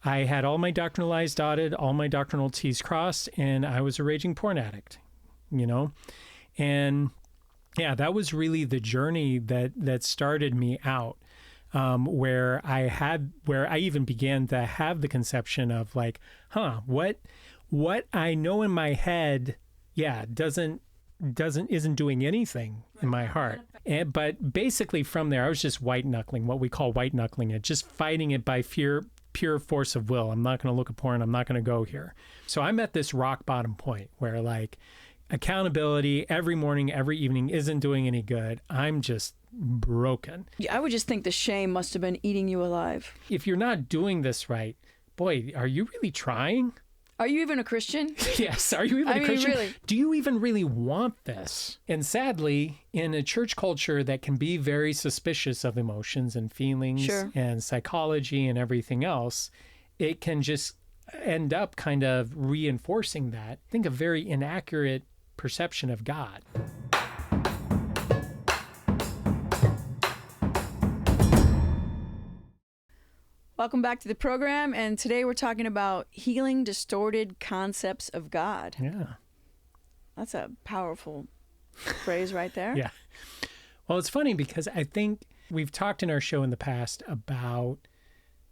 I had all my doctrinal I's dotted, all my doctrinal T's crossed, and I was a raging porn addict, you know? And yeah, that was really the journey that started me out, where I even began to have the conception of like, what I know in my head, isn't doing anything in my heart. But basically from there, I was just white knuckling, what we call white knuckling it, just fighting it by pure force of will. I'm not going to look at porn. I'm not going to go here. So I'm at this rock bottom point where like accountability every morning, every evening isn't doing any good. I'm just broken. I would just think the shame must have been eating you alive. If you're not doing this right, boy, are you really trying? Are you even a Christian? Yes. Are you even a Christian? Really? Do you even really want this? And sadly, in a church culture that can be very suspicious of emotions and feelings and psychology and everything else, it can just end up kind of reinforcing that. I think a very inaccurate perception of God. Welcome back to the program, and today we're talking about healing distorted concepts of God. Yeah. That's a powerful phrase right there. Yeah. Well, it's funny because I think we've talked in our show in the past about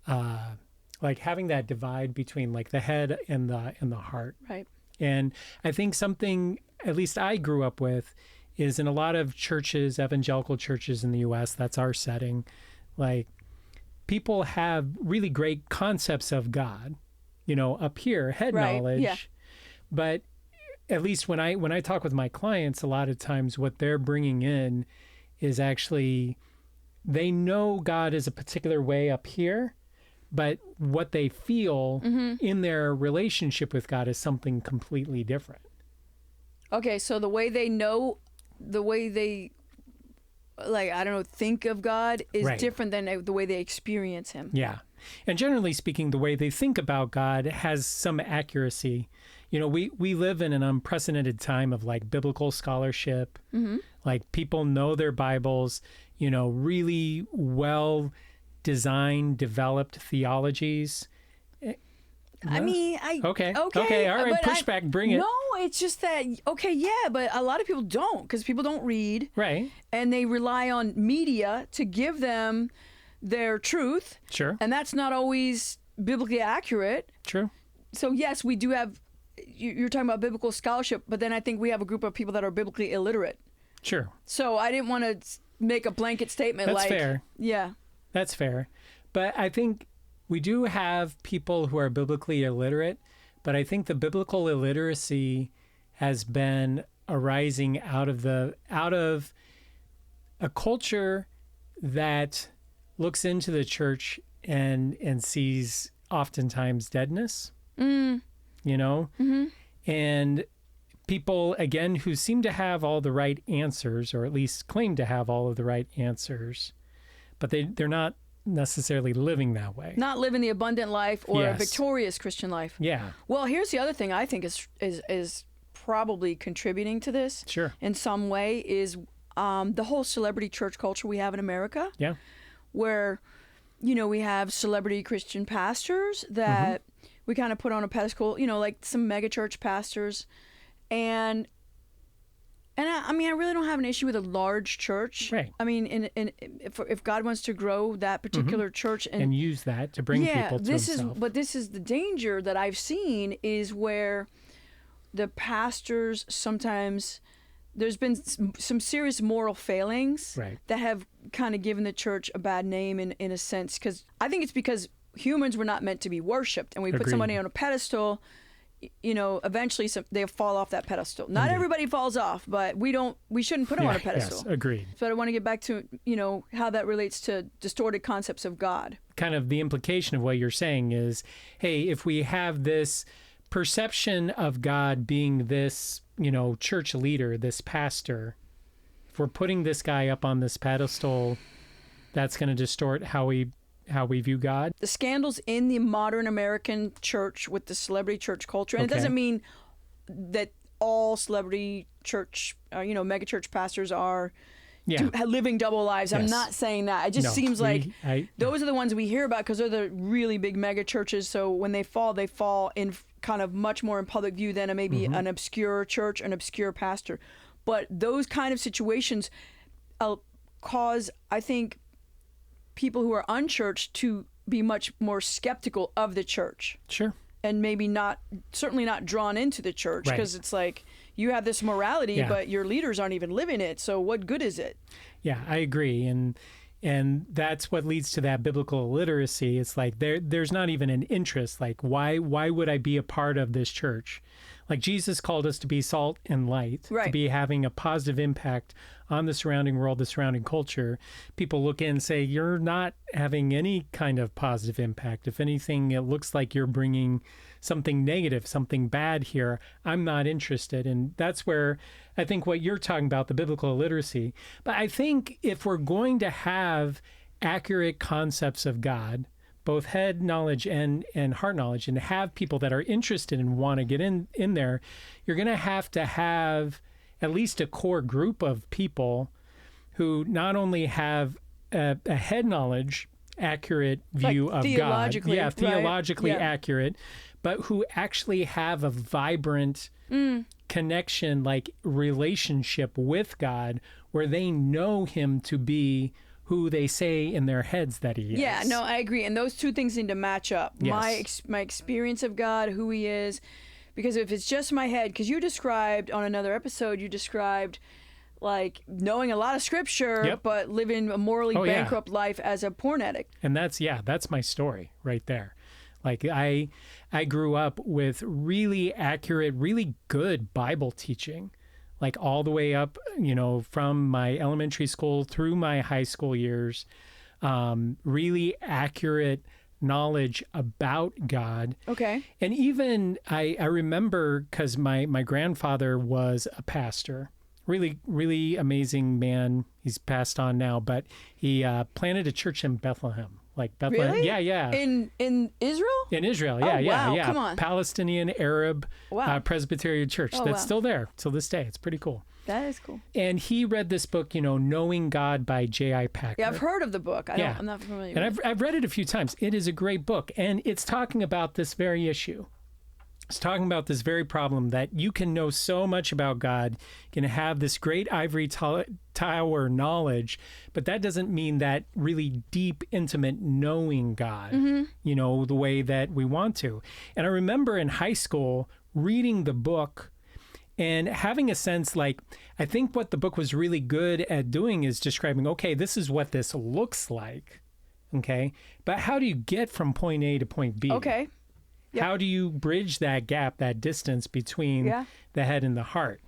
like having that divide between like the head and the heart. Right. And I think something, at least I grew up with, is in a lot of churches, evangelical churches in the U.S., that's our setting, like people have really great concepts of God, you know, up here, head knowledge. Yeah. But at least when I talk with my clients, a lot of times what they're bringing in is actually they know God is a particular way up here, but what they feel in their relationship with God is something completely different. Okay, so the way they know, the way they, like, I don't know, think of God is different than the way they experience him. Yeah. And generally speaking, the way they think about God has some accuracy. You know, we live in an unprecedented time of like biblical scholarship. Like people know their Bibles, you know, really well designed, developed theologies. I mean, Okay, all right, push back, bring it. No, it's just that, but a lot of people don't, because people don't read. Right. And they rely on media to give them their truth. Sure. And that's not always biblically accurate. True. So yes, we do have, you're talking about biblical scholarship, but then I think we have a group of people that are biblically illiterate. Sure. So I didn't want to make a blanket statement. That's fair. Yeah. That's fair. But I think we do have people who are biblically illiterate, but I think the biblical illiteracy has been arising out of a culture that looks into the church and sees oftentimes deadness, you know, and people, again, who seem to have all the right answers, or at least claim to have all of the right answers, but they're not necessarily living that way. Not living the abundant life or a victorious Christian life. Yeah. Well, here's the other thing I think is probably contributing to this. Sure. In some way is the whole celebrity church culture we have in America. Yeah. Where, you know, we have celebrity Christian pastors that we kind of put on a pedestal, you know, like some mega church pastors. And I mean, I really don't have an issue with a large church. Right. I mean, if God wants to grow that particular church and use that to bring people to himself. But this is the danger that I've seen is where the pastors sometimes, there's been some serious moral failings that have kind of given the church a bad name in a sense. Because I think it's because humans were not meant to be worshipped, and we put somebody on a pedestal. You know, eventually they'll fall off that pedestal. Not everybody falls off, but we shouldn't put them on a pedestal. Yes, agreed. So I want to get back to, you know, how that relates to distorted concepts of God. Kind of the implication of what you're saying is, hey, if we have this perception of God being this, you know, church leader, this pastor, if we're putting this guy up on this pedestal, that's going to distort how we view God. The scandals in the modern American church with the celebrity church culture, and it doesn't mean that all celebrity church, you know, mega church pastors are, living double lives. I'm not saying that. It just seems like those are the ones we hear about because they're the really big mega churches. So when they fall in kind of much more in public view than maybe an obscure church, an obscure pastor. But those kind of situations cause, I think, people who are unchurched to be much more skeptical of the church. Sure. And maybe certainly not drawn into the church because it's like you have this morality, but your leaders aren't even living it. So what good is it? Yeah, I agree. And that's what leads to that biblical illiteracy. It's like there's not even an interest. Like, why would I be a part of this church? Like, Jesus called us to be salt and light, to be having a positive impact on the surrounding world, the surrounding culture. People look in and say, you're not having any kind of positive impact. If anything, it looks like you're bringing something negative, something bad here. I'm not interested. And that's where I think what you're talking about, the biblical illiteracy. But I think if we're going to have accurate concepts of God, both head knowledge and heart knowledge, and have people that are interested and want to get in there, you're going to have at least a core group of people who not only have a head knowledge accurate view of God, theologically accurate, but who actually have a vibrant connection, like relationship with God, where they know him to be who they say in their heads that he is. Yeah, no, I agree. And those two things need to match up. Yes. My experience of God, who he is, because if it's just my head, because you described on another episode, like knowing a lot of scripture, but living a morally bankrupt life as a porn addict. And that's my story right there. Like I grew up with really accurate, really good Bible teaching, like all the way up, from my elementary school through my high school years, really accurate knowledge about God. Okay. And even I remember, because my grandfather was a pastor, really, really amazing man. He's passed on now, but he planted a church in Bethlehem. Like Bethlehem. Really? Yeah. In Israel? In Israel, yeah. Wow. Come on. Palestinian Arab Presbyterian church that's still there till this day. It's pretty cool. That is cool. And he read this book, Knowing God by J.I. Packer. Yeah, I've heard of the book. I'm not familiar with it. And I've read it a few times. It is a great book. And it's talking about this very issue. It's talking about this very problem that you can know so much about God, can have this great ivory tower knowledge, but that doesn't mean that really deep, intimate knowing God, the way that we want to. And I remember in high school reading the book and having a sense, like, I think what the book was really good at doing is describing, okay, this is what this looks like, okay? But how do you get from point A to point B? Okay. Yep. How do you bridge that gap, that distance between the head and the heart?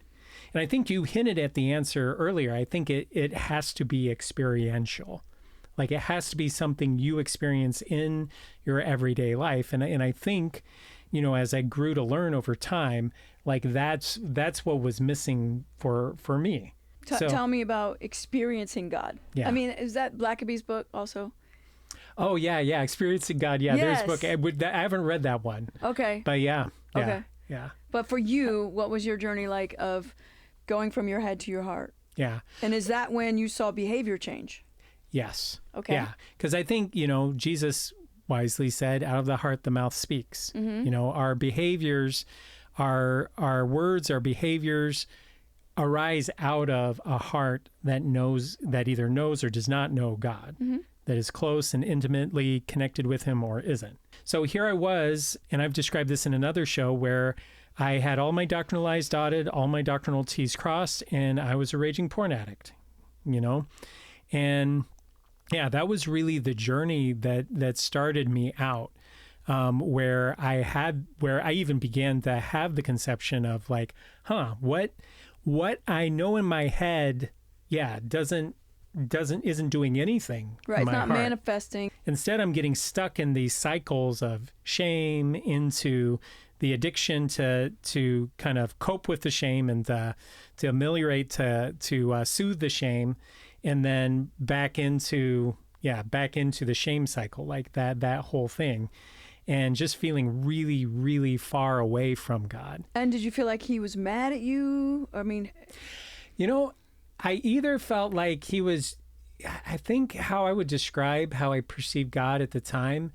And I think you hinted at the answer earlier. I think it has to be experiential. Like, it has to be something you experience in your everyday life. And I think, as I grew to learn over time, like that's what was missing for me. Tell me about experiencing God. Yeah. I mean, is that Blackaby's book also? Oh, yeah. Experiencing God. Yeah, yes. There's a book. I haven't read that one. Okay. But yeah. Okay. Yeah. But for you, what was your journey like of going from your head to your heart? Yeah. And is that when you saw behavior change? Yes. Okay. Yeah. Because I think, Jesus wisely said, out of the heart, the mouth speaks. Mm-hmm. Our behaviors, our words, our behaviors arise out of a heart that either knows or does not know God. Mm-hmm. That is close and intimately connected with him or isn't. So here I was, and I've described this in another show, where I had all my doctrinal I's dotted, all my doctrinal T's crossed, and I was a raging porn addict, And yeah, that was really the journey that started me out, where I even began to have the conception of like, what I know in my head, isn't doing anything. Right, in my it's not heart. manifesting. Instead, I'm getting stuck in these cycles of shame, into the addiction to kind of cope with the shame and to ameliorate, to soothe the shame, and then back into the shame cycle, like that whole thing, and just feeling really, really far away from God. And did you feel like he was mad at you? I mean, I either felt like he was, I think how I would describe how I perceived God at the time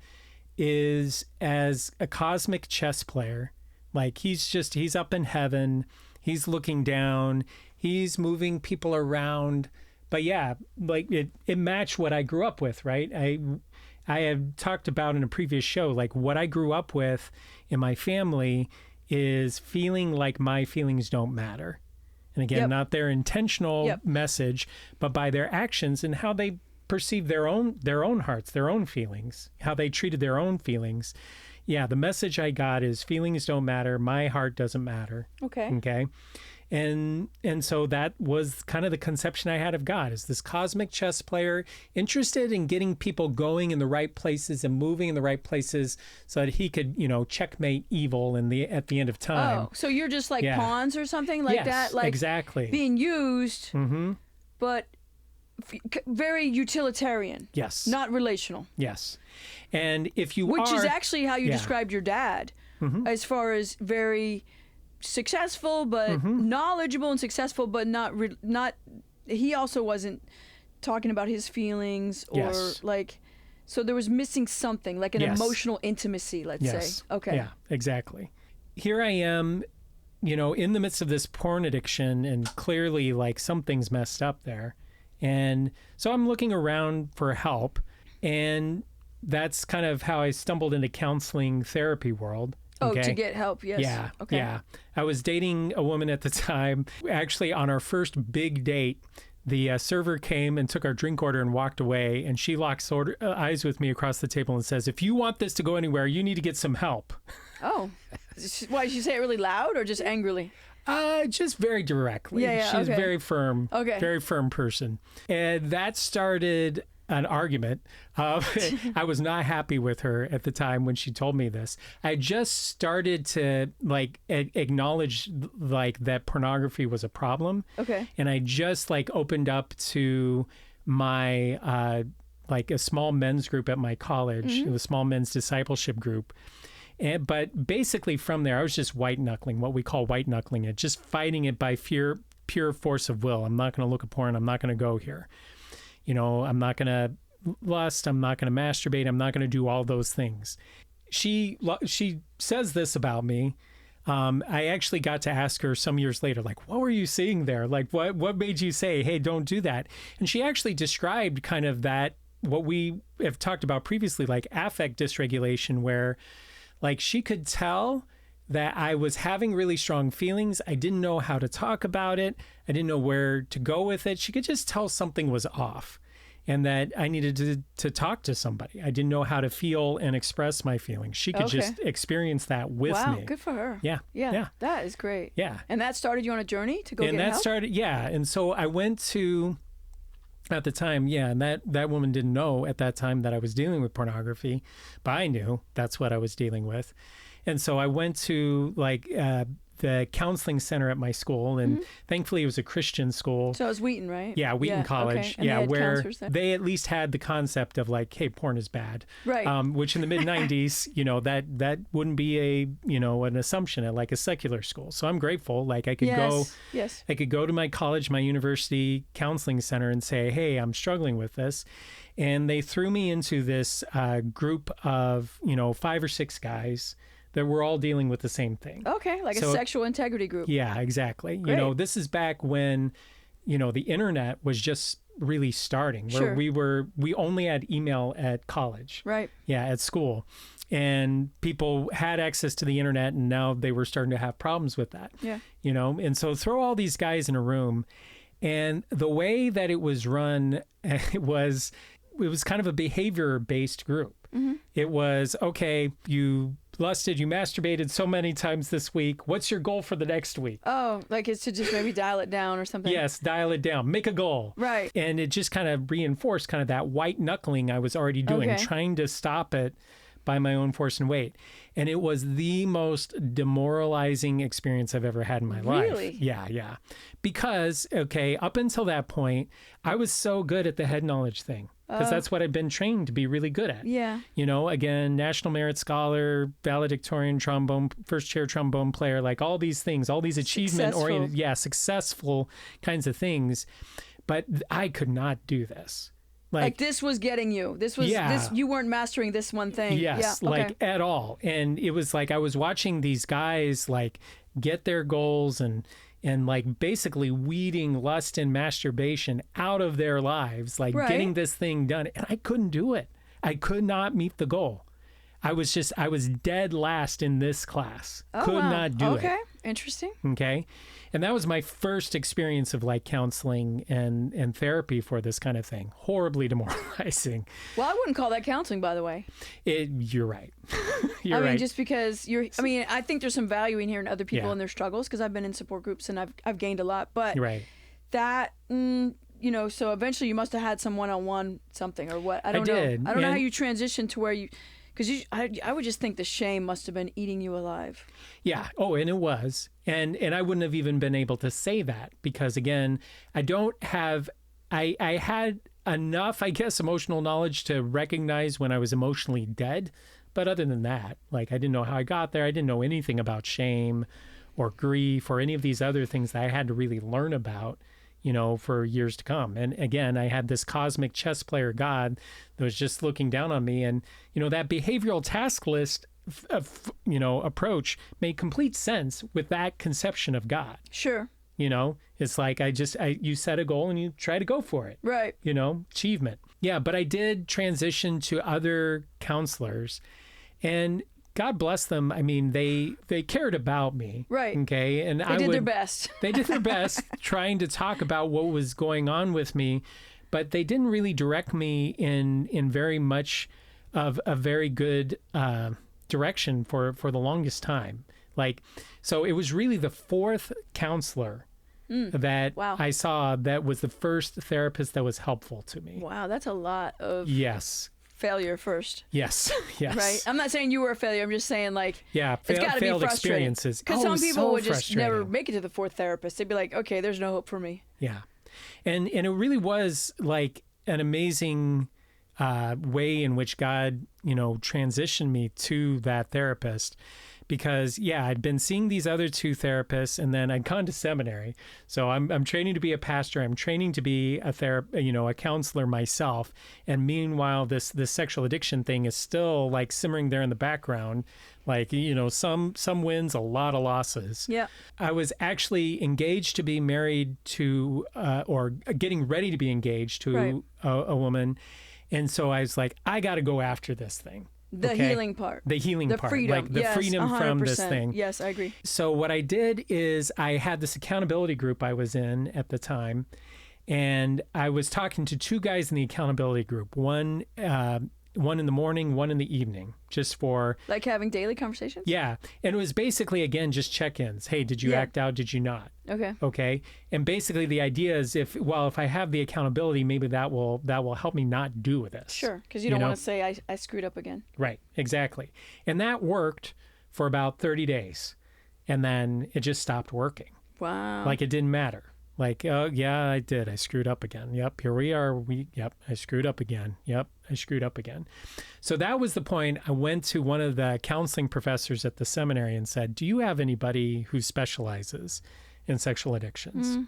is as a cosmic chess player. Like he's up in heaven, he's looking down, he's moving people around. But yeah, like it matched what I grew up with, right? I have talked about in a previous show, like what I grew up with in my family is feeling like my feelings don't matter. And again, not their intentional message, but by their actions and how they perceive their own hearts, their own feelings, how they treated their own feelings. Yeah, the message I got is feelings don't matter. My heart doesn't matter. Okay. And so that was kind of the conception I had of God, as this cosmic chess player interested in getting people going in the right places and moving in the right places so that he could, checkmate evil at the end of time. Oh, so you're just like pawns or something like that? Like exactly. Being used, but very utilitarian. Yes. Not relational. Yes. And if you Which is actually how you described your dad, as far as very successful, but knowledgeable and successful, but not. He also wasn't talking about his feelings or like. So there was missing something, like an emotional intimacy, let's say. Okay. Yeah, exactly. Here I am, in the midst of this porn addiction, and clearly like something's messed up there. And so I'm looking around for help, and that's kind of how I stumbled into counseling therapy world. Oh, to get help, yes. Yeah, okay. Yeah. I was dating a woman at the time. Actually, on our first big date, the server came and took our drink order and walked away, and she locks eyes with me across the table and says, "If you want this to go anywhere, you need to get some help." Oh. Why, did she say it really loud or just angrily? Just very directly. She's very firm, very firm person. And that started an argument. I was not happy with her at the time when she told me this. I just started to acknowledge that pornography was a problem. Okay. And I just opened up to my a small men's group at my college. It was a small men's discipleship group. But basically from there, I was just white knuckling, what we call white knuckling it, just fighting it by pure force of will. I'm not going to look at porn. I'm not going to go here. I'm not going to lust. I'm not going to masturbate. I'm not going to do all those things. She says this about me. I actually got to ask her some years later, what were you seeing there? What made you say, hey, don't do that? And she actually described kind of that, what we have talked about previously, like affect dysregulation, where she could tell that I was having really strong feelings. I didn't know how to talk about it. I didn't know where to go with it. She could just tell something was off and that I needed to talk to somebody. I didn't know how to feel and express my feelings. She could just experience that with me. Wow, good for her. Yeah. That is great. Yeah. And that started you on a journey to go get help? And that started, And so I went to, at the time, and that woman didn't know at that time that I was dealing with pornography, but I knew that's what I was dealing with. And so I went to the counseling center at my school, and thankfully it was a Christian school. So it was Wheaton, right? Yeah, Wheaton College. Okay. And where they at least had the concept of hey, porn is bad. Right. Which in the mid 90s, that wouldn't be an assumption at a secular school. So I'm grateful. I could go. Yes. I could go to my college, my university counseling center, and say, hey, I'm struggling with this. And they threw me into this group of 5 or 6 guys that were all dealing with the same thing. Okay, a sexual integrity group. Yeah, exactly. Great. This is back when, the internet was just really starting, where we only had email at college. Right. Yeah, at school. And people had access to the internet, and now they were starting to have problems with that. Yeah. And so throw all these guys in a room, and the way that it was run, it was kind of a behavior-based group. It was, okay, you lusted, you masturbated so many times this week. What's your goal for the next week? Oh, it's to just maybe dial it down or something? Yes, dial it down. Make a goal. Right. And it just kind of reinforced kind of that white knuckling I was already doing, trying to stop it by my own force and weight. And it was the most demoralizing experience I've ever had in my life. Really? Yeah. Because, okay, up until that point, I was so good at the head knowledge thing. Because that's what I've been trained to be really good at. Yeah. You know, again, National Merit Scholar, valedictorian trombone, first chair trombone player, like all these things, all these achievement-oriented, successful kinds of things. But I could not do this. Like this was getting you. This was this. You weren't mastering this one thing. Yes, like at all. And it was like I was watching these guys like get their goals and like basically weeding lust and masturbation out of their lives, like getting this thing done. And I couldn't do it. I could not meet the goal. I was dead last in this class. Could not do it. Okay, interesting. Okay. And that was my first experience of like counseling and therapy for this kind of thing. Horribly demoralizing. Well, I wouldn't call that counseling, by the way. You're right. I mean, just because I think there's some value in hearing other people and their struggles, because I've been in support groups and I've gained a lot. But that, you know, so eventually you must have had some one-on-one something or what. I don't know. I don't know how you transitioned to where you... Because I would just think the shame must have been eating you alive. Yeah. Oh, and it was. And I wouldn't have even been able to say that because, again, I had enough, I guess, emotional knowledge to recognize when I was emotionally dead. But other than that, like I didn't know how I got there. I didn't know anything about shame or grief or any of these other things that I had to really learn about, you know, for years to come. And again, I had this cosmic chess player God that was just looking down on me. And, you know, that behavioral task list, approach made complete sense with that conception of God. Sure. You know, it's like you set a goal and you try to go for it. Right. You know, achievement. Yeah. But I did transition to other counselors and God bless them. I mean, they cared about me. Right. Okay. And they did their best. They did their best trying to talk about what was going on with me, but they didn't really direct me in very much of a very good direction for the longest time. Like, so it was really the fourth counselor that I saw that was the first therapist that was helpful to me. Wow. That's a lot of... Yes. Failure first. Yes. Right. I'm not saying you were a failure. I'm just saying like it's got to be frustrating. Experiences. Because some people would just never make it to the fourth therapist. They'd be like, okay, there's no hope for me. Yeah, and it really was like an amazing way in which God, you know, transitioned me to that therapist. Because I'd been seeing these other two therapists, and then I'd gone to seminary. So I'm training to be a pastor. I'm training to be a counselor myself. And meanwhile, this sexual addiction thing is still like simmering there in the background. Like, you know, some wins, a lot of losses. Yeah. I was actually engaged to be married to, or getting ready to be engaged to a woman. And so I was like, I got to go after this thing. The healing part. The healing part. Freedom. Like the freedom 100%. from this thing. Yes, I agree. So what I did is I had this accountability group I was in at the time. And I was talking to two guys in the accountability group. One in the morning, one in the evening, just for... Like having daily conversations? Yeah. And it was basically, again, just check-ins. Hey, did you act out? Did you not? Okay. And basically the idea is if I have the accountability, maybe that will help me not do this. Sure. Because you don't want to say I screwed up again. Right. Exactly. And that worked for about 30 days. And then it just stopped working. Wow. Like it didn't matter. Like, oh, yeah, I did. I screwed up again. Yep, here we are. I screwed up again. Yep, I screwed up again. So that was the point. I went to one of the counseling professors at the seminary and said, do you have anybody who specializes in sexual addictions?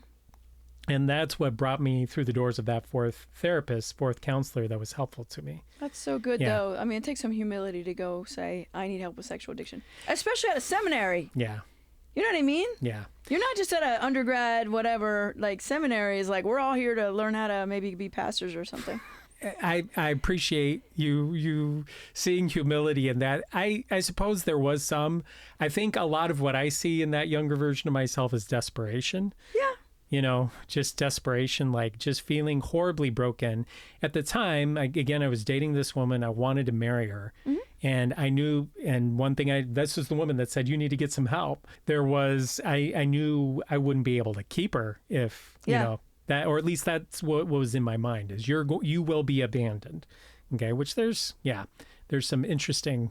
And that's what brought me through the doors of that fourth counselor that was helpful to me. That's so good, though. I mean, it takes some humility to go say, I need help with sexual addiction, especially at a seminary. Yeah. You know what I mean? Yeah. You're not just at an undergrad, whatever, like seminary is like, we're all here to learn how to maybe be pastors or something. I appreciate you seeing humility in that. I suppose there was some. I think a lot of what I see in that younger version of myself is desperation. Yeah. You know, just desperation, like just feeling horribly broken. At the time, I was dating this woman. I wanted to marry her. And I knew, and one thing this was the woman that said, you need to get some help. I knew I wouldn't be able to keep her if, you know, that, or at least that's what was in my mind is you will be abandoned. Okay. Which there's there's some interesting,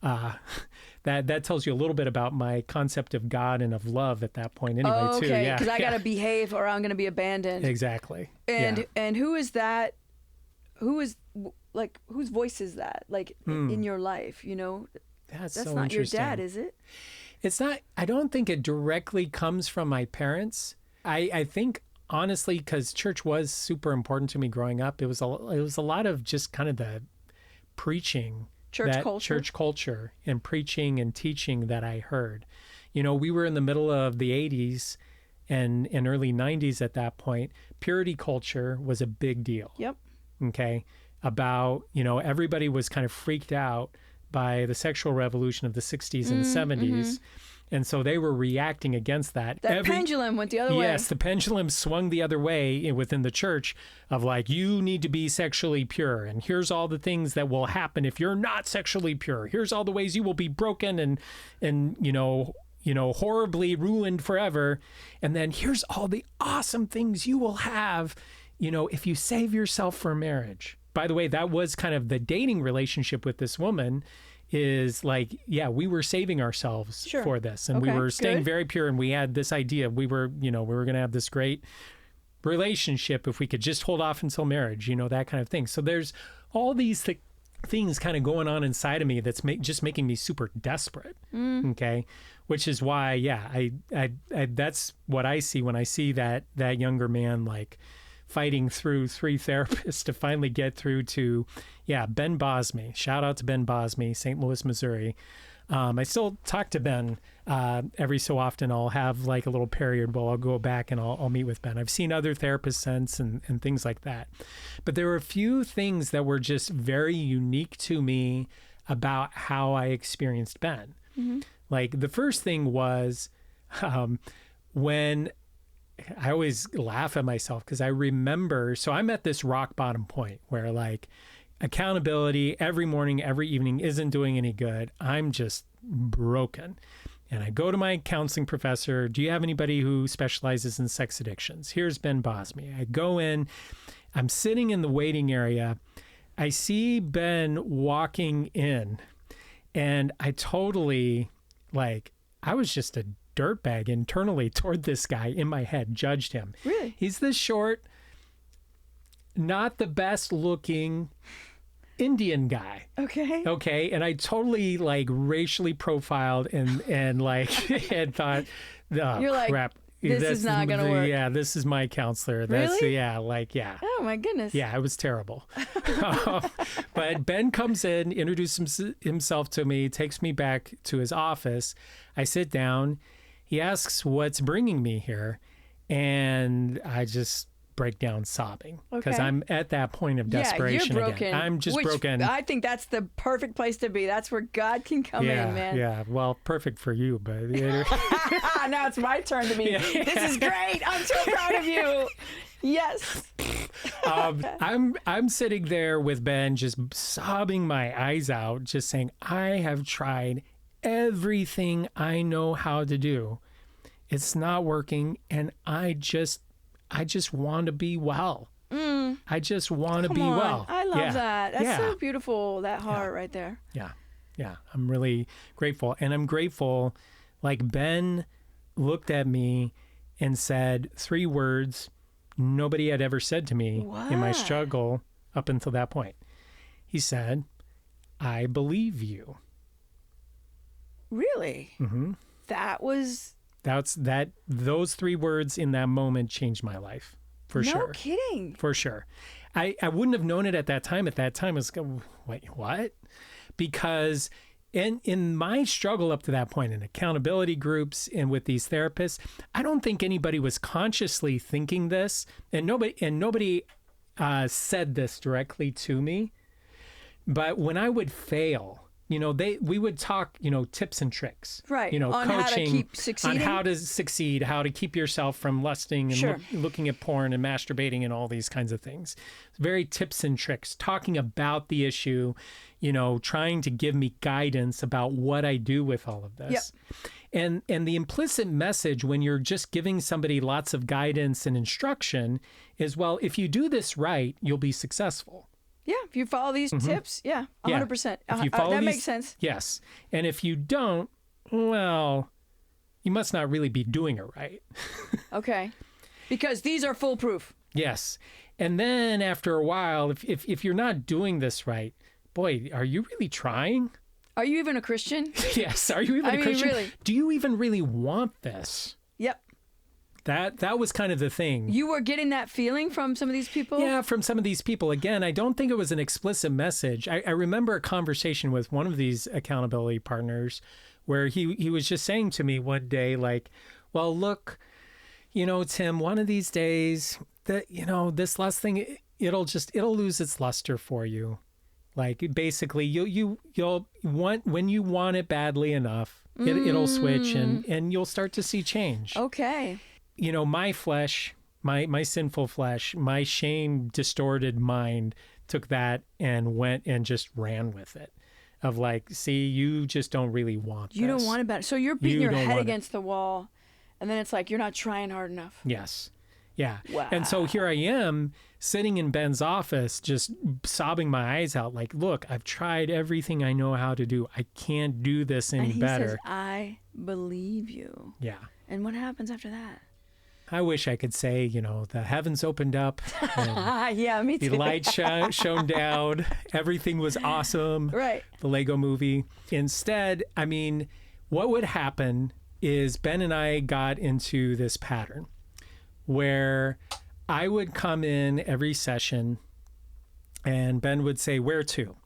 that tells you a little bit about my concept of God and of love at that point anyway, too. Okay, Yeah. because I got to behave or I'm going to be abandoned. Exactly. And who is that? Who is, like, whose voice is that? Like, in your life, you know? That's so not your dad, is it? It's not, I don't think it directly comes from my parents. I think, honestly, because church was super important to me growing up, it was a lot of just kind of the preaching, church culture and preaching and teaching that I heard. You know, we were in the middle of the 80s and early 90s at that point. Purity culture was a big deal. Yep. Okay. About, you know, everybody was kind of freaked out by the sexual revolution of the 60s and 70s. And so they were reacting against that. That pendulum went the other way. Yes, the pendulum swung the other way within the church of like, you need to be sexually pure. And here's all the things that will happen if you're not sexually pure. Here's all the ways you will be broken and you know, horribly ruined forever. And then here's all the awesome things you will have, you know, if you save yourself for marriage. By the way, that was kind of the dating relationship with this woman. Is like, yeah, we were saving ourselves for this, and we were staying very pure, and we had this idea we were going to have this great relationship if we could just hold off until marriage, you know, that kind of thing. So there's all these things kind of going on inside of me that's just making me super desperate. Okay, which is why, yeah, I that's what I see when I see that younger man like fighting through 3 therapists to finally get through to, Ben Bosme. Shout out to Ben Bosme, St. Louis, Missouri. I still talk to Ben every so often. I'll have like a little period where I'll go back and I'll meet with Ben. I've seen other therapists since and things like that. But there were a few things that were just very unique to me about how I experienced Ben. Like the first thing was when I always laugh at myself because I remember, so I'm at this rock bottom point where like accountability every morning, every evening isn't doing any good. I'm just broken. And I go to my counseling professor. Do you have anybody who specializes in sex addictions? Here's Ben Bosme. I go in, I'm sitting in the waiting area. I see Ben walking in and I totally I was just a dirtbag internally toward this guy in my head, judged him. Really? He's this short, not the best looking Indian guy. Okay. And I totally racially profiled and had thought, oh, you're crap. This is not going to work. Yeah, this is my counselor. Really? Yeah. Oh, my goodness. Yeah, it was terrible. But Ben comes in, introduces himself to me, takes me back to his office. I sit down. He asks what's bringing me here. And I just break down sobbing because I'm at that point of desperation. You're broken. Again. I'm just broken. I think that's the perfect place to be. That's where God can come in, man. Yeah, well, perfect for you, but now it's my turn to be. Yeah. This is great. I'm so proud of you. Yes. I'm sitting there with Ben, just sobbing my eyes out, just saying, I have tried everything I know how to do. It's not working, and I just want to be well. I just want to be well. I love that. That's so beautiful, that heart right there. Yeah. I'm really grateful. And I'm grateful, Ben looked at me and said 3 words nobody had ever said to me in my struggle up until that point. He said, I believe you. Really? Mm-hmm. Those 3 words in that moment changed my life, for sure. No kidding. For sure. I wouldn't have known it at that time. At that time, I was going, wait, what? Because in my struggle up to that point in accountability groups and with these therapists, I don't think anybody was consciously thinking this, and nobody said this directly to me. But when I would fail, we would talk, tips and tricks, right? On coaching, how to keep succeeding, on how to succeed, how to keep yourself from lusting and looking at porn and masturbating and all these kinds of things. Very tips and tricks, talking about the issue, trying to give me guidance about what I do with all of this. Yep. And the implicit message when you're just giving somebody lots of guidance and instruction is, well, if you do this right, you'll be successful. Yeah, if you follow these tips, 100%. If you follow that these, makes sense. Yes. And if you don't, well, you must not really be doing it right. Okay. Because these are foolproof. Yes. And then after a while, if you're not doing this right, boy, are you really trying? Are you even a Christian? Yes. Are you even a Christian? Really? Do you even really want this? Yep. That was kind of the thing. You were getting that feeling from some of these people? Yeah, from some of these people. Again, I don't think it was an explicit message. I remember a conversation with one of these accountability partners where he was just saying to me one day, like, well, look, Tim, one of these days that, this lust thing, it'll lose its luster for you. Like, basically, you'll want, when you want it badly enough, it'll switch and you'll start to see change. Okay. My flesh, my sinful flesh, my shame distorted mind took that and went and just ran with it. Of like, see, you just don't really want this. You don't want it bad. So you're beating your head against the wall, and then it's like you're not trying hard enough. Yes. Yeah. Wow. And so here I am sitting in Ben's office, just sobbing my eyes out. Like, look, I've tried everything I know how to do. I can't do this any better. Says, I believe you. Yeah. And what happens after that? I wish I could say, the heavens opened up. Yeah, me too. The light shone down. Everything was awesome. Right. The Lego movie. Instead, what would happen is Ben and I got into this pattern where I would come in every session and Ben would say, where to?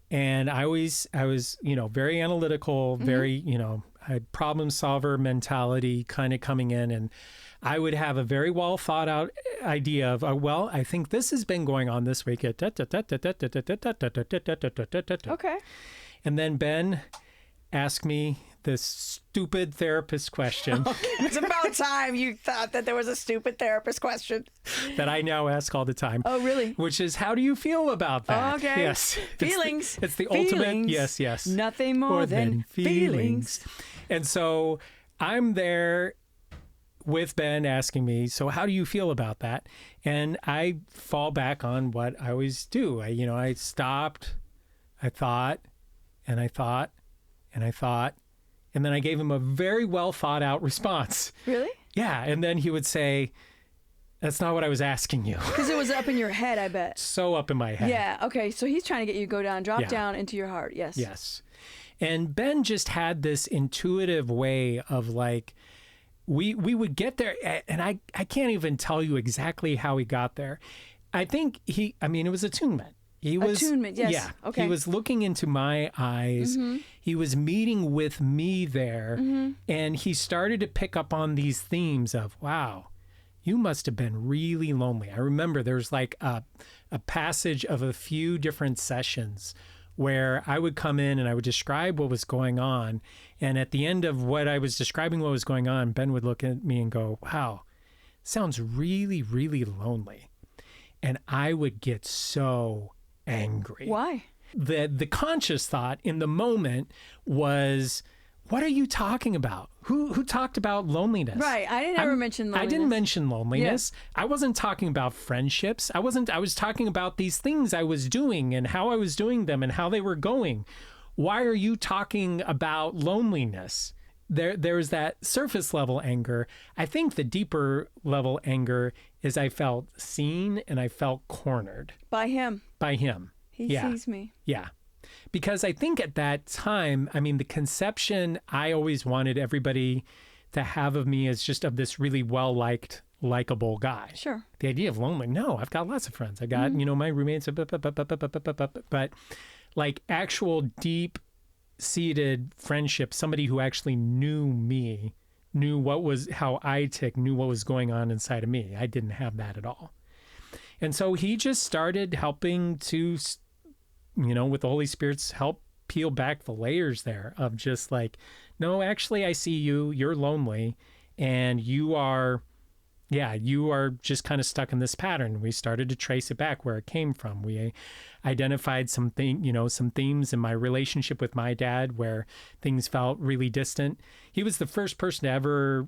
And I was, very analytical, very, I had problem solver mentality kind of coming in, and I would have a very well thought out idea of, well, I think this has been going on this week. Okay. And then Ben asked me this stupid therapist question. It's about time you thought that there was a stupid therapist question. That I now ask all the time. Oh, really? Which is, how do you feel about that? Okay. Yes. Feelings. It's the ultimate. Yes. Nothing more than feelings. And so I'm there with Ben asking me, so how do you feel about that? And I fall back on what I always do. I stopped, I thought, and I thought, and I thought, and then I gave him a very well thought out response. Really? Yeah. And then he would say, that's not what I was asking you. Because it was up in your head, I bet. So up in my head. Yeah. Okay. So he's trying to get you to go down, drop down into your heart. Yes. Yes. And Ben just had this intuitive way of like, we would get there, and I can't even tell you exactly how he got there. I think it was attunement. Attunement, yes. Yeah. Okay. He was looking into my eyes. Mm-hmm. He was meeting with me there, and he started to pick up on these themes of, wow, you must have been really lonely. I remember there's like a passage of a few different sessions where I would come in and I would describe what was going on. And at the end of what I was describing what was going on, Ben would look at me and go, wow, sounds really, really lonely. And I would get so angry. Why? The conscious thought in the moment was, what are you talking about? Who talked about loneliness? Right. I didn't ever mention loneliness. I didn't mention loneliness. Yeah. I wasn't talking about friendships. I was talking about these things I was doing and how I was doing them and how they were going. Why are you talking about loneliness? There's that surface level anger. I think the deeper level anger is I felt seen and I felt cornered. By him. He sees me. Yeah. Because I think at that time, the conception I always wanted everybody to have of me is just of this really well-liked, likable guy. Sure. The idea of lonely, no, I've got lots of friends. I got, my roommates, but like actual deep-seated friendship, somebody who actually knew me, knew how I ticked, knew what was going on inside of me. I didn't have that at all. And so he just started helping to, with the Holy Spirit's help, peel back the layers there of just like, no, actually, I see you, you're lonely, and you are just kind of stuck in this pattern. We started to trace it back where it came from. We identified some themes in my relationship with my dad where things felt really distant. He was the first person to ever,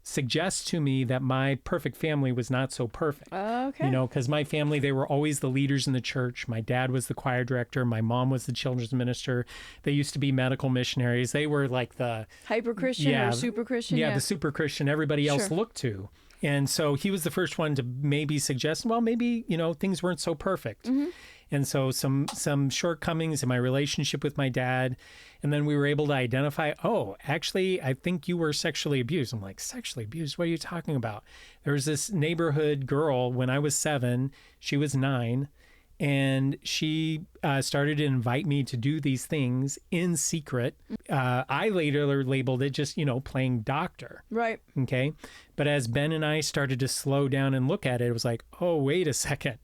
suggests to me that my perfect family was not so perfect. Okay. You know, because my family, they were always the leaders in the church. My dad was the choir director. My mom was the children's minister. They used to be medical missionaries. They were like the hyper Christian or super Christian. Yeah, the super Christian everybody else looked to. And so he was the first one to maybe suggest, well, maybe, you know, things weren't so perfect. Mm-hmm. And so some shortcomings in my relationship with my dad. And then we were able to identify, oh, actually, I think you were sexually abused. I'm like, sexually abused? What are you talking about? There was this neighborhood girl when I was 7, she was 9, and she started to invite me to do these things in secret. I later labeled it just, you know, playing doctor. Right. Okay. But as Ben and I started to slow down and look at it, it was like, oh, wait a second.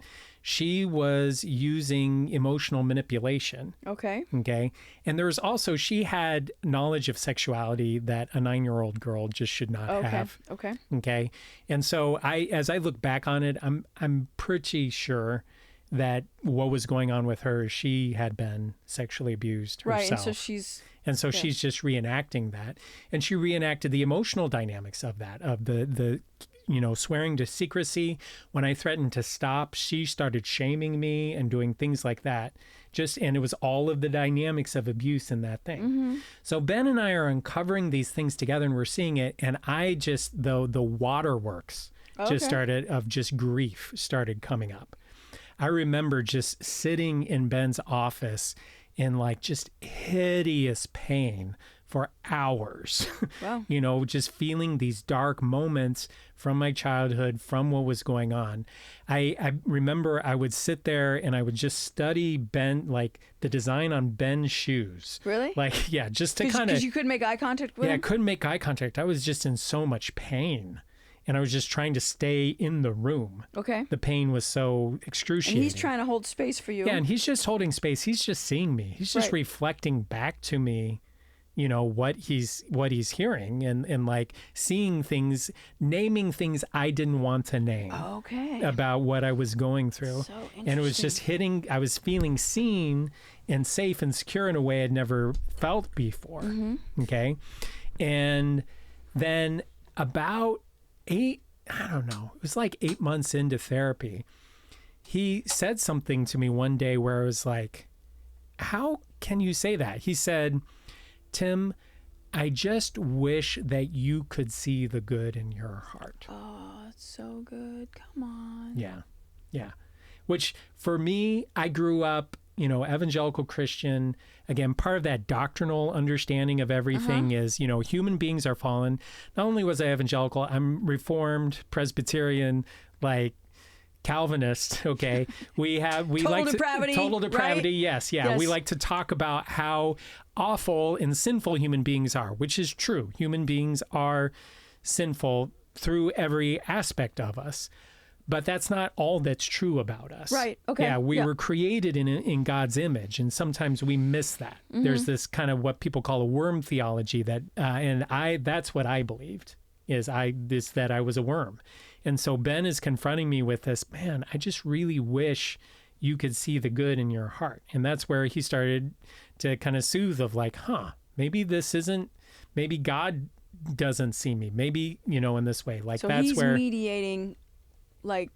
She was using emotional manipulation. Okay. Okay. And there was also, she had knowledge of sexuality that a 9-year-old girl just should not have. Okay. Okay. And so as I look back on it, I'm pretty sure that what was going on with her, she had been sexually abused herself. Right. And so she's just reenacting that. And she reenacted the emotional dynamics of that, of the you know, swearing to secrecy. When I threatened to stop, she started shaming me and doing things like that. And it was all of the dynamics of abuse in that thing. Mm-hmm. So Ben and I are uncovering these things together, and we're seeing it. And I just, the waterworks just grief started coming up. I remember just sitting in Ben's office in like just hideous pain for hours. Wow. You know, just feeling these dark moments from my childhood, from what was going on. I remember I would sit there and I would just study Ben, like the design on Ben's shoes. Really? Like, yeah, just to kind of... Because you couldn't make eye contact with him? I couldn't make eye contact. I was just in so much pain. And I was just trying to stay in the room. Okay. The pain was so excruciating. And he's trying to hold space for you. Yeah, and he's just holding space. He's just seeing me. He's just reflecting back to me, you know, what he's hearing and like seeing things, naming things I didn't want to name. Okay. About what I was going through. So interesting. And it was just I was feeling seen and safe and secure in a way I'd never felt before. Mm-hmm. Okay. And then about 8 months into therapy, he said something to me one day where I was like, how can you say that? He said, Tim, I just wish that you could see the good in your heart. Oh, it's so good. Come on. Yeah. Yeah. Which for me, I grew up, you know, evangelical Christian. Again, part of that doctrinal understanding of everything is, you know, human beings are fallen. Not only was I evangelical, I'm Reformed, Presbyterian, like Calvinist. Okay. Total depravity. Total depravity. Right? Yes. Yeah. Yes. We like to talk about how awful and sinful human beings are, which is true. Human beings are sinful through every aspect of us. But that's not all that's true about us. Right. Okay. Yeah, we were created in God's image, and sometimes we miss that. Mm-hmm. There's this kind of what people call a worm theology that, that's what I believed that I was a worm. And so Ben is confronting me with this, man, I just really wish you could see the good in your heart. And that's where he started to kind of soothe of like, maybe God doesn't see me. Maybe, you know, in this way. Like so that's he's where mediating like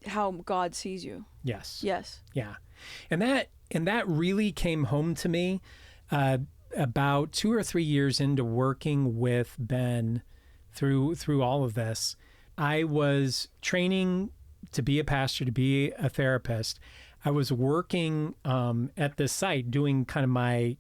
how God sees you. Yes. Yes. Yeah. And that really came home to me about 2 or 3 years into working with Ben through all of this. I was training to be a pastor, to be a therapist. I was working at the site doing kind of my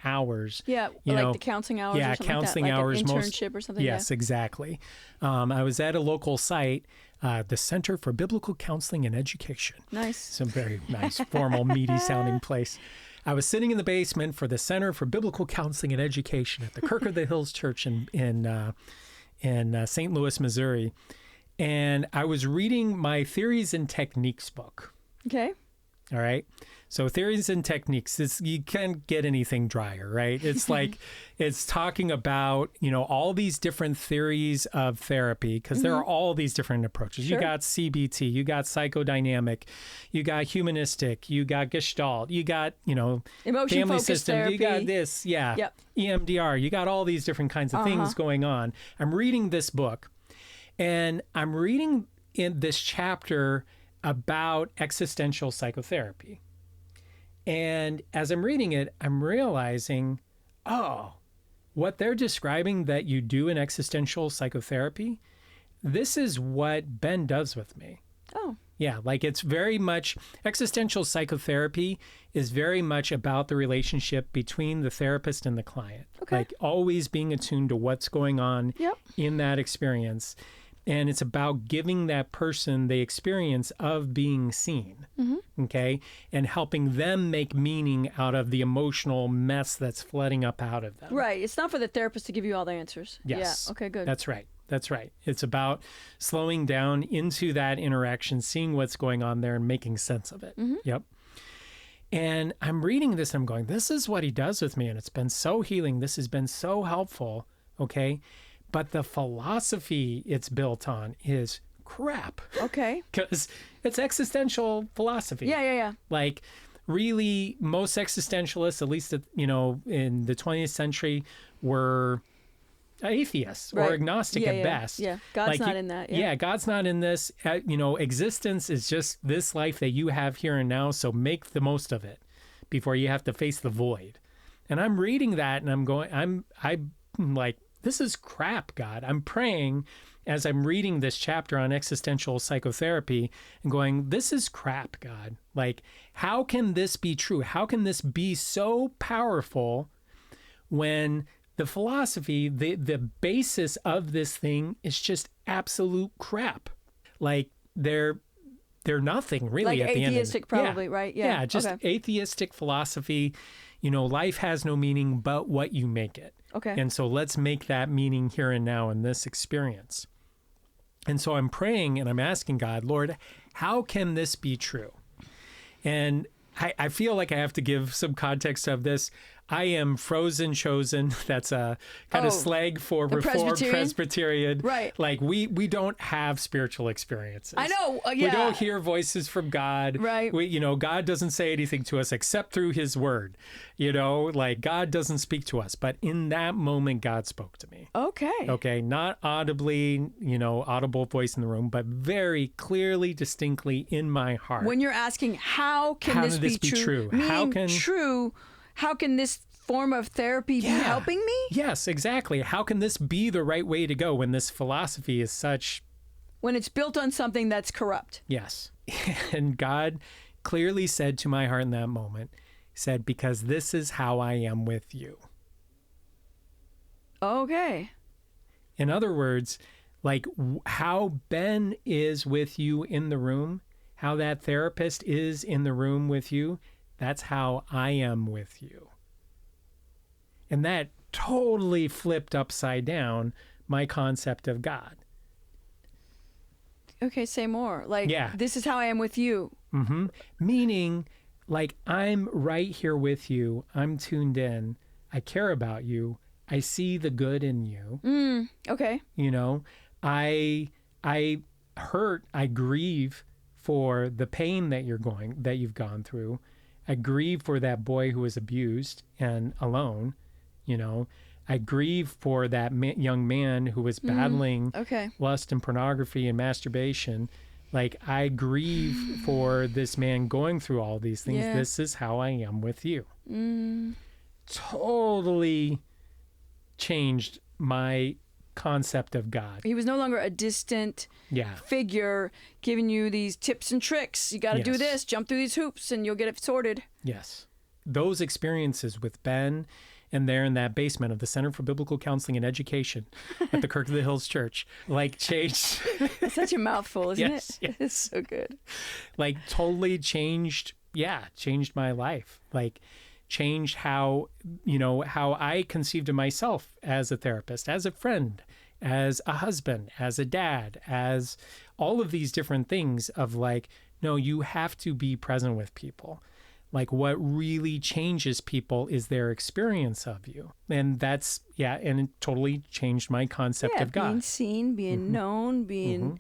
hours. Yeah, like the counseling hours. Yeah, or something counseling like that. hours. Like an internship or something. Yes, exactly. I was at a local site, the Center for Biblical Counseling and Education. Nice. Some very nice, formal, meaty sounding place. I was sitting in the basement for the Center for Biblical Counseling and Education at the Kirk of the Hills Church in St. Louis, Missouri. And I was reading my Theories and Techniques book. Okay. All right. So Theories and Techniques, you can't get anything drier, right? It's like, it's talking about, you know, all these different theories of therapy, because there are all these different approaches. Sure. You got CBT, you got psychodynamic, you got humanistic, you got Gestalt, you got, you know, family system, therapy. You got this, EMDR, you got all these different kinds of things going on. I'm reading this book, And I'm reading in this chapter about existential psychotherapy. And as I'm reading it, I'm realizing, oh, what they're describing that you do in existential psychotherapy, this is what Ben does with me. Oh. Yeah, like it's very much, existential psychotherapy is very much about the relationship between the therapist and the client. Okay. Like always being attuned to what's going on in that experience. And it's about giving that person the experience of being seen, okay? And helping them make meaning out of the emotional mess that's flooding up out of them. Right. It's not for the therapist to give you all the answers. Yes. Yeah. Okay, good. That's right. That's right. It's about slowing down into that interaction, seeing what's going on there and making sense of it. Yep. And I'm reading this and I'm going, this is what he does with me. And it's been so healing. This has been so helpful. Okay. But the philosophy it's built on is crap. Okay. Because it's existential philosophy. Yeah. Like really most existentialists, at least, in the 20th century, were atheists or agnostic at best. Yeah, God's not in that. Yeah, God's not in this. Existence is just this life that you have here and now, so make the most of it before you have to face the void. And I'm reading that and I'm like, this is crap, God. I'm praying as I'm reading this chapter on existential psychotherapy and going, this is crap, God. Like, how can this be true? How can this be so powerful when the philosophy, the basis of this thing is just absolute crap? Like, they're nothing really like at the end. Atheistic, probably, right? Yeah, just atheistic philosophy. Life has no meaning but what you make it. Okay. And so let's make that meaning here and now in this experience. And so I'm praying and I'm asking God, Lord, how can this be true? And I feel like I have to give some context of this. I am frozen chosen. That's a kind of slag for Reformed Presbyterian. Right. Like we don't have spiritual experiences. I know. We don't hear voices from God. Right. God doesn't say anything to us except through his word. Like God doesn't speak to us. But in that moment, God spoke to me. Okay. Okay. Not audibly, audible voice in the room, but very clearly, distinctly in my heart. When you're asking, how can this be true? How can this form of therapy be helping me? Yes, exactly. How can this be the right way to go when this philosophy is such... When it's built on something that's corrupt. Yes. And God clearly said to my heart in that moment, said, because this is how I am with you. Okay. In other words, like how Ben is with you in the room, how that therapist is in the room with you, that's how I am with you. And that totally flipped upside down my concept of God. Okay, say more. Like, this is how I am with you. Mm-hmm. Meaning, like, I'm right here with you. I'm tuned in. I care about you. I see the good in you. Okay. I hurt. I grieve for the pain that you've gone through. I grieve for that boy who was abused and alone. I grieve for that young man who was battling lust and pornography and masturbation. Like, I grieve for this man going through all these things. Yeah. This is how I am with you. Totally changed my concept of God. He was no longer a distant figure giving you these tips and tricks. You got to do this, jump through these hoops, and you'll get it sorted. Yes. Those experiences with Ben and there in that basement of the Center for Biblical Counseling and Education at the Kirk of the Hills Church, like, changed. It's such a mouthful, isn't it? Yes. It's so good. Like, totally changed my life. Like, changed how I conceived of myself as a therapist, as a friend, as a husband, as a dad, as all of these different things of like, no, you have to be present with people. Like, what really changes people is their experience of you. And that's, and it totally changed my concept of God. Being seen, being known, being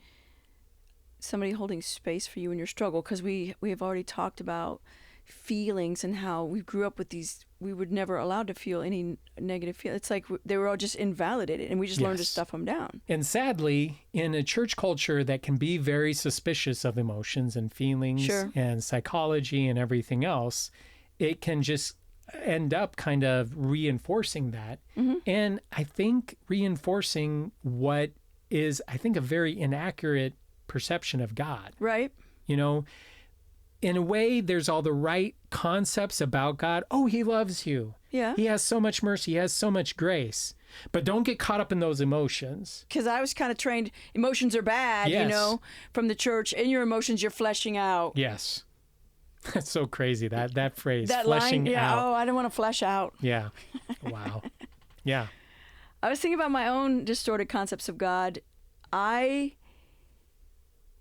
somebody holding space for you in your struggle. Because we have already talked about feelings and how we grew up with these, we were never allowed to feel any negative feel. It's like they were all just invalidated, and we just learned to stuff them down. And sadly, in a church culture that can be very suspicious of emotions and feelings and psychology and everything else, it can just end up kind of reinforcing that. And I think reinforcing what is, I think, a very inaccurate perception of God. Right. You know, in a way, there's all the right concepts about God. Oh, he loves you. Yeah. He has so much mercy. He has so much grace. But don't get caught up in those emotions. Because I was kind of trained, emotions are bad, you know, from the church. In your emotions, you're fleshing out. Yes. That's so crazy, that phrase, that fleshing line, out. Oh, I don't want to flesh out. Yeah. Wow. Yeah. I was thinking about my own distorted concepts of God.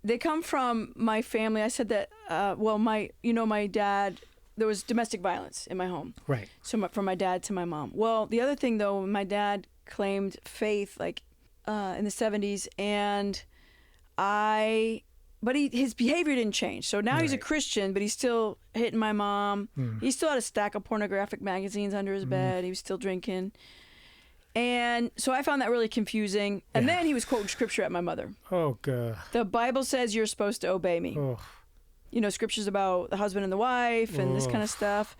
They come from my family. I said that, my dad, there was domestic violence in my home. Right. So from my dad to my mom. Well, the other thing, though, my dad claimed faith, like, in the 70s, but his behavior didn't change. So now he's a Christian, but he's still hitting my mom. He still had a stack of pornographic magazines under his bed. He was still drinking. And so I found that really confusing. And then he was quoting scripture at my mother. Oh, God. The Bible says you're supposed to obey me. Oh. You know, scriptures about the husband and the wife and this kind of stuff.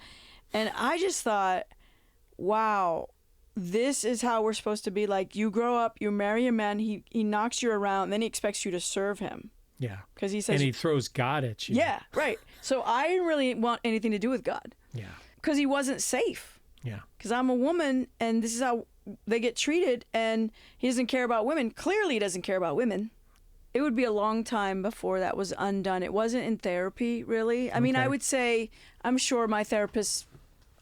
And I just thought, wow, this is how we're supposed to be. Like, you grow up, you marry a man, he knocks you around, and then he expects you to serve him. Yeah. Because he says, and he throws God at you. Yeah, right. So I didn't really want anything to do with God. Yeah. Because he wasn't safe. Yeah. Because I'm a woman, and this is how they get treated, and he doesn't care about women. Clearly he doesn't care about women. It would be a long time before that was undone. It wasn't in therapy, really. I mean, I would say, I'm sure my therapists,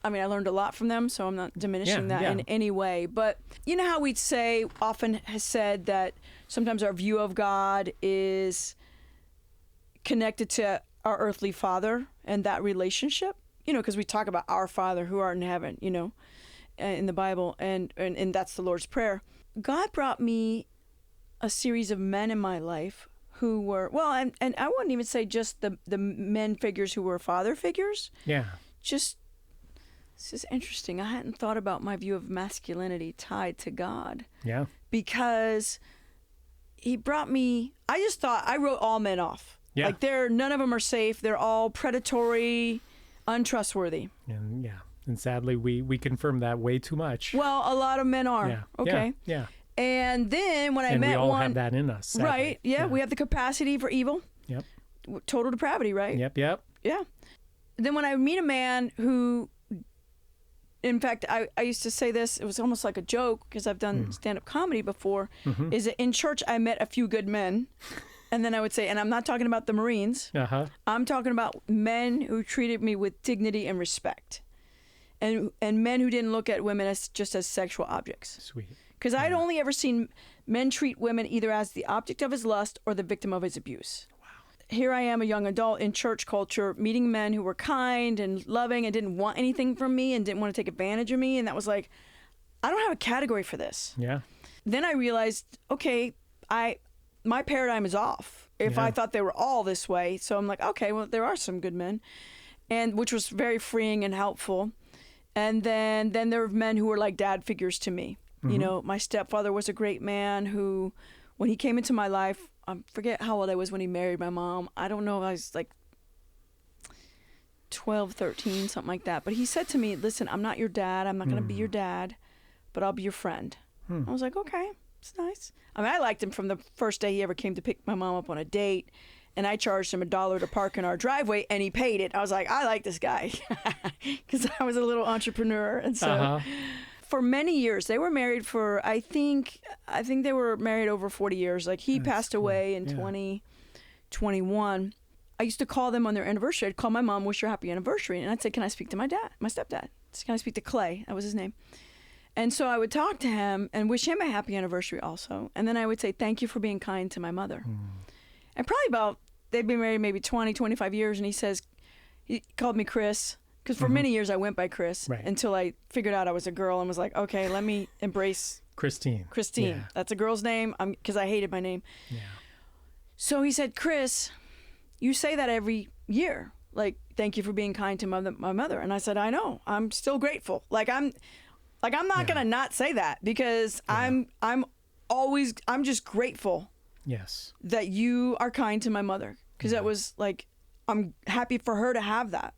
I learned a lot from them, so I'm not diminishing that in any way. But you know how we'd say, often has said that sometimes our view of God is connected to our earthly father and that relationship? You know, because we talk about our Father who art in heaven, you know, in the Bible, and that's the Lord's Prayer. God brought me a series of men in my life who were, and I wouldn't even say just the men figures who were father figures. Yeah. Just, this is interesting. I hadn't thought about my view of masculinity tied to God. Yeah. Because he brought me, I just thought, I wrote all men off. Yeah. Like none of them are safe. They're all predatory, untrustworthy. And sadly, we confirm that way too much. Well, a lot of men are. Yeah. Okay. Yeah. And then when I met we all one, have that in us. Sadly. Right. Yeah, we have the capacity for evil. Yep. Total depravity, right? Yep. Yeah. Then when I meet a man who, in fact, I used to say this, it was almost like a joke because I've done stand-up comedy before, is that in church I met a few good men. And then I would say, and I'm not talking about the Marines. I'm talking about men who treated me with dignity and respect. And men who didn't look at women as just as sexual objects. Sweet. Because I'd only ever seen men treat women either as the object of his lust or the victim of his abuse. Wow. Here I am, a young adult in church culture, meeting men who were kind and loving and didn't want anything from me and didn't want to take advantage of me. And that was like, I don't have a category for this. Yeah. Then I realized, okay, my paradigm is off. If I thought they were all this way. So I'm like, okay, well, there are some good men, and which was very freeing and helpful. And then there were men who were like dad figures to me. You know, my stepfather was a great man who, when he came into my life, I forget how old I was when he married my mom. I don't know, I was like 12, 13, something like that. But he said to me, listen, I'm not your dad. I'm not going to be your dad, but I'll be your friend. I was like, okay, it's nice. I mean, I liked him from the first day he ever came to pick my mom up on a date. And I charged him $1 to park in our driveway, and he paid it. I was like, I like this guy, because I was a little entrepreneur. And so for many years, they were married for, I think they were married over 40 years. Like, he passed away in 2021. I used to call them on their anniversary. I'd call my mom, wish her happy anniversary. And I'd say, can I speak to my stepdad? Can I speak to Clay? That was his name. And so I would talk to him and wish him a happy anniversary also. And then I would say, thank you for being kind to my mother. And probably they'd been married maybe 20, 25 years. And he called me Chris. Because for many years I went by Chris until I figured out I was a girl and was like, okay, let me embrace Christine. Yeah. That's a girl's name, because I hated my name. Yeah. So he said, Chris, you say that every year. like, thank you for being kind to my mother. And I said, I know, I'm still grateful. I'm not going to not say that, because I'm just grateful. Yes. That you are kind to my mother. Because that was like, I'm happy for her to have that.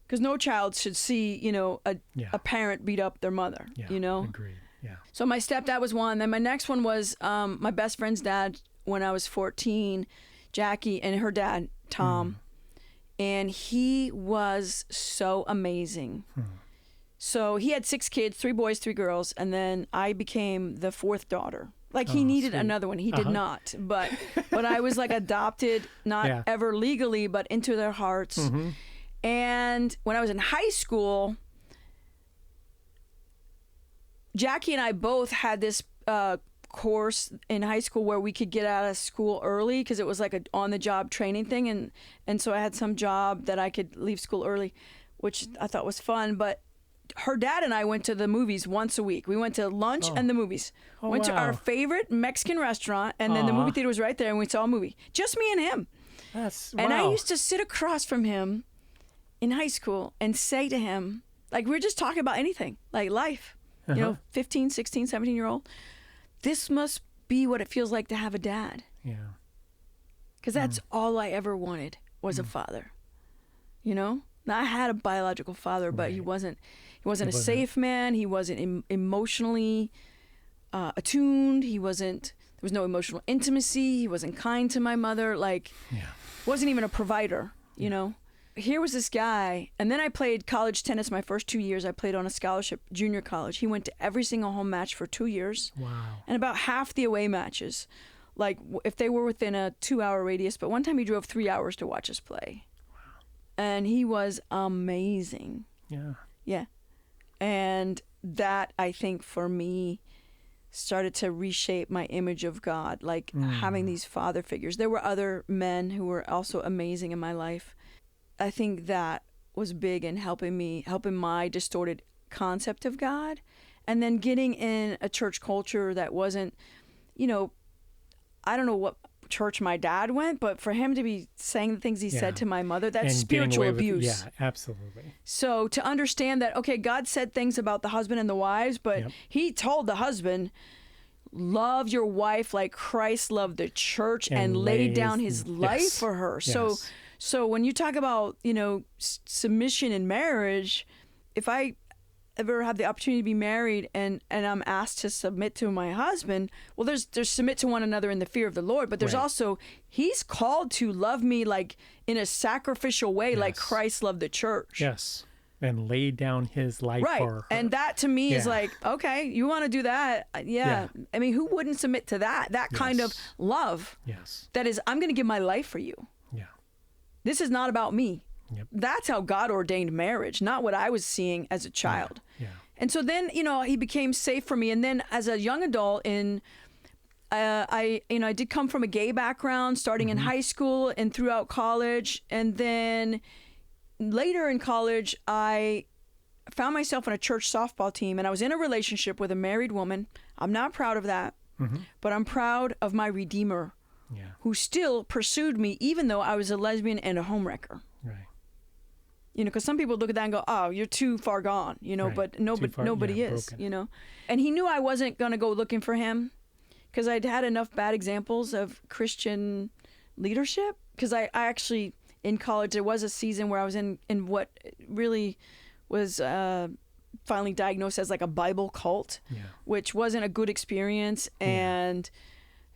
Because no child should see, a parent beat up their mother, Agreed. Yeah. So my stepdad was one. Then my next one was my best friend's dad when I was 14, Jackie, and her dad, Tom. And he was so amazing. So he had 6 kids, 3 boys, 3 girls. And then I became the 4th daughter. Like, he needed another one. He did not. But I was like adopted, not ever legally, but into their hearts. And when I was in high school, Jackie and I both had this course in high school where we could get out of school early, because it was like a on-the-job training thing. And so I had some job that I could leave school early, which I thought was fun. But her dad and I went to the movies once a week. We went to lunch and the movies. Went to our favorite Mexican restaurant, and then the movie theater was right there, and we saw a movie. Just me and him. And I used to sit across from him in high school and say to him, like, we were just talking about anything, like life. 15, 16, 17-year-old. This must be what it feels like to have a dad. Yeah. Because that's all I ever wanted was a father. Now, I had a biological father, but he wasn't a safe man. He wasn't emotionally attuned. There was no emotional intimacy. He wasn't kind to my mother. Wasn't even a provider, Here was this guy, and then I played college tennis my first 2 years. I played on a scholarship, junior college. He went to every single home match for 2 years. Wow. And about half the away matches, like if they were within a 2-hour radius. But one time he drove 3 hours to watch us play. Wow. And he was amazing. Yeah. Yeah. And that, I think, for me, started to reshape my image of God, having these father figures. There were other men who were also amazing in my life. I think that was big in helping my distorted concept of God. And then getting in a church culture that wasn't, I don't know what church my dad went, but for him to be saying the things he said to my mother, that's spiritual abuse. Yeah, absolutely. So to understand that, okay, God said things about the husband and the wives, but he told the husband, love your wife like Christ loved the church and laid down his life for her. Yes. So when you talk about, submission in marriage, if I ever have the opportunity to be married and I'm asked to submit to my husband, well, there's submit to one another in the fear of the Lord, but there's also, he's called to love me like in a sacrificial way, like Christ loved the church. Yes. And laid down his life for her. And that to me is like, okay, you want to do that? Yeah. I mean, who wouldn't submit to that kind of love? Yes. That is, I'm going to give my life for you. Yeah. This is not about me. Yep. That's how God ordained marriage, not what I was seeing as a child. Yeah. And so then, he became safe for me. And then as a young adult I did come from a gay background, starting in high school and throughout college. And then later in college, I found myself on a church softball team, and I was in a relationship with a married woman. I'm not proud of that, but I'm proud of my Redeemer, who still pursued me, even though I was a lesbian and a homewrecker. Right. Because some people look at that and go, oh, you're too far gone, but nobody is, broken. And he knew I wasn't going to go looking for him, because I'd had enough bad examples of Christian leadership. Because I actually, in college, there was a season where I was in what really was finally diagnosed as like a Bible cult, which wasn't a good experience. And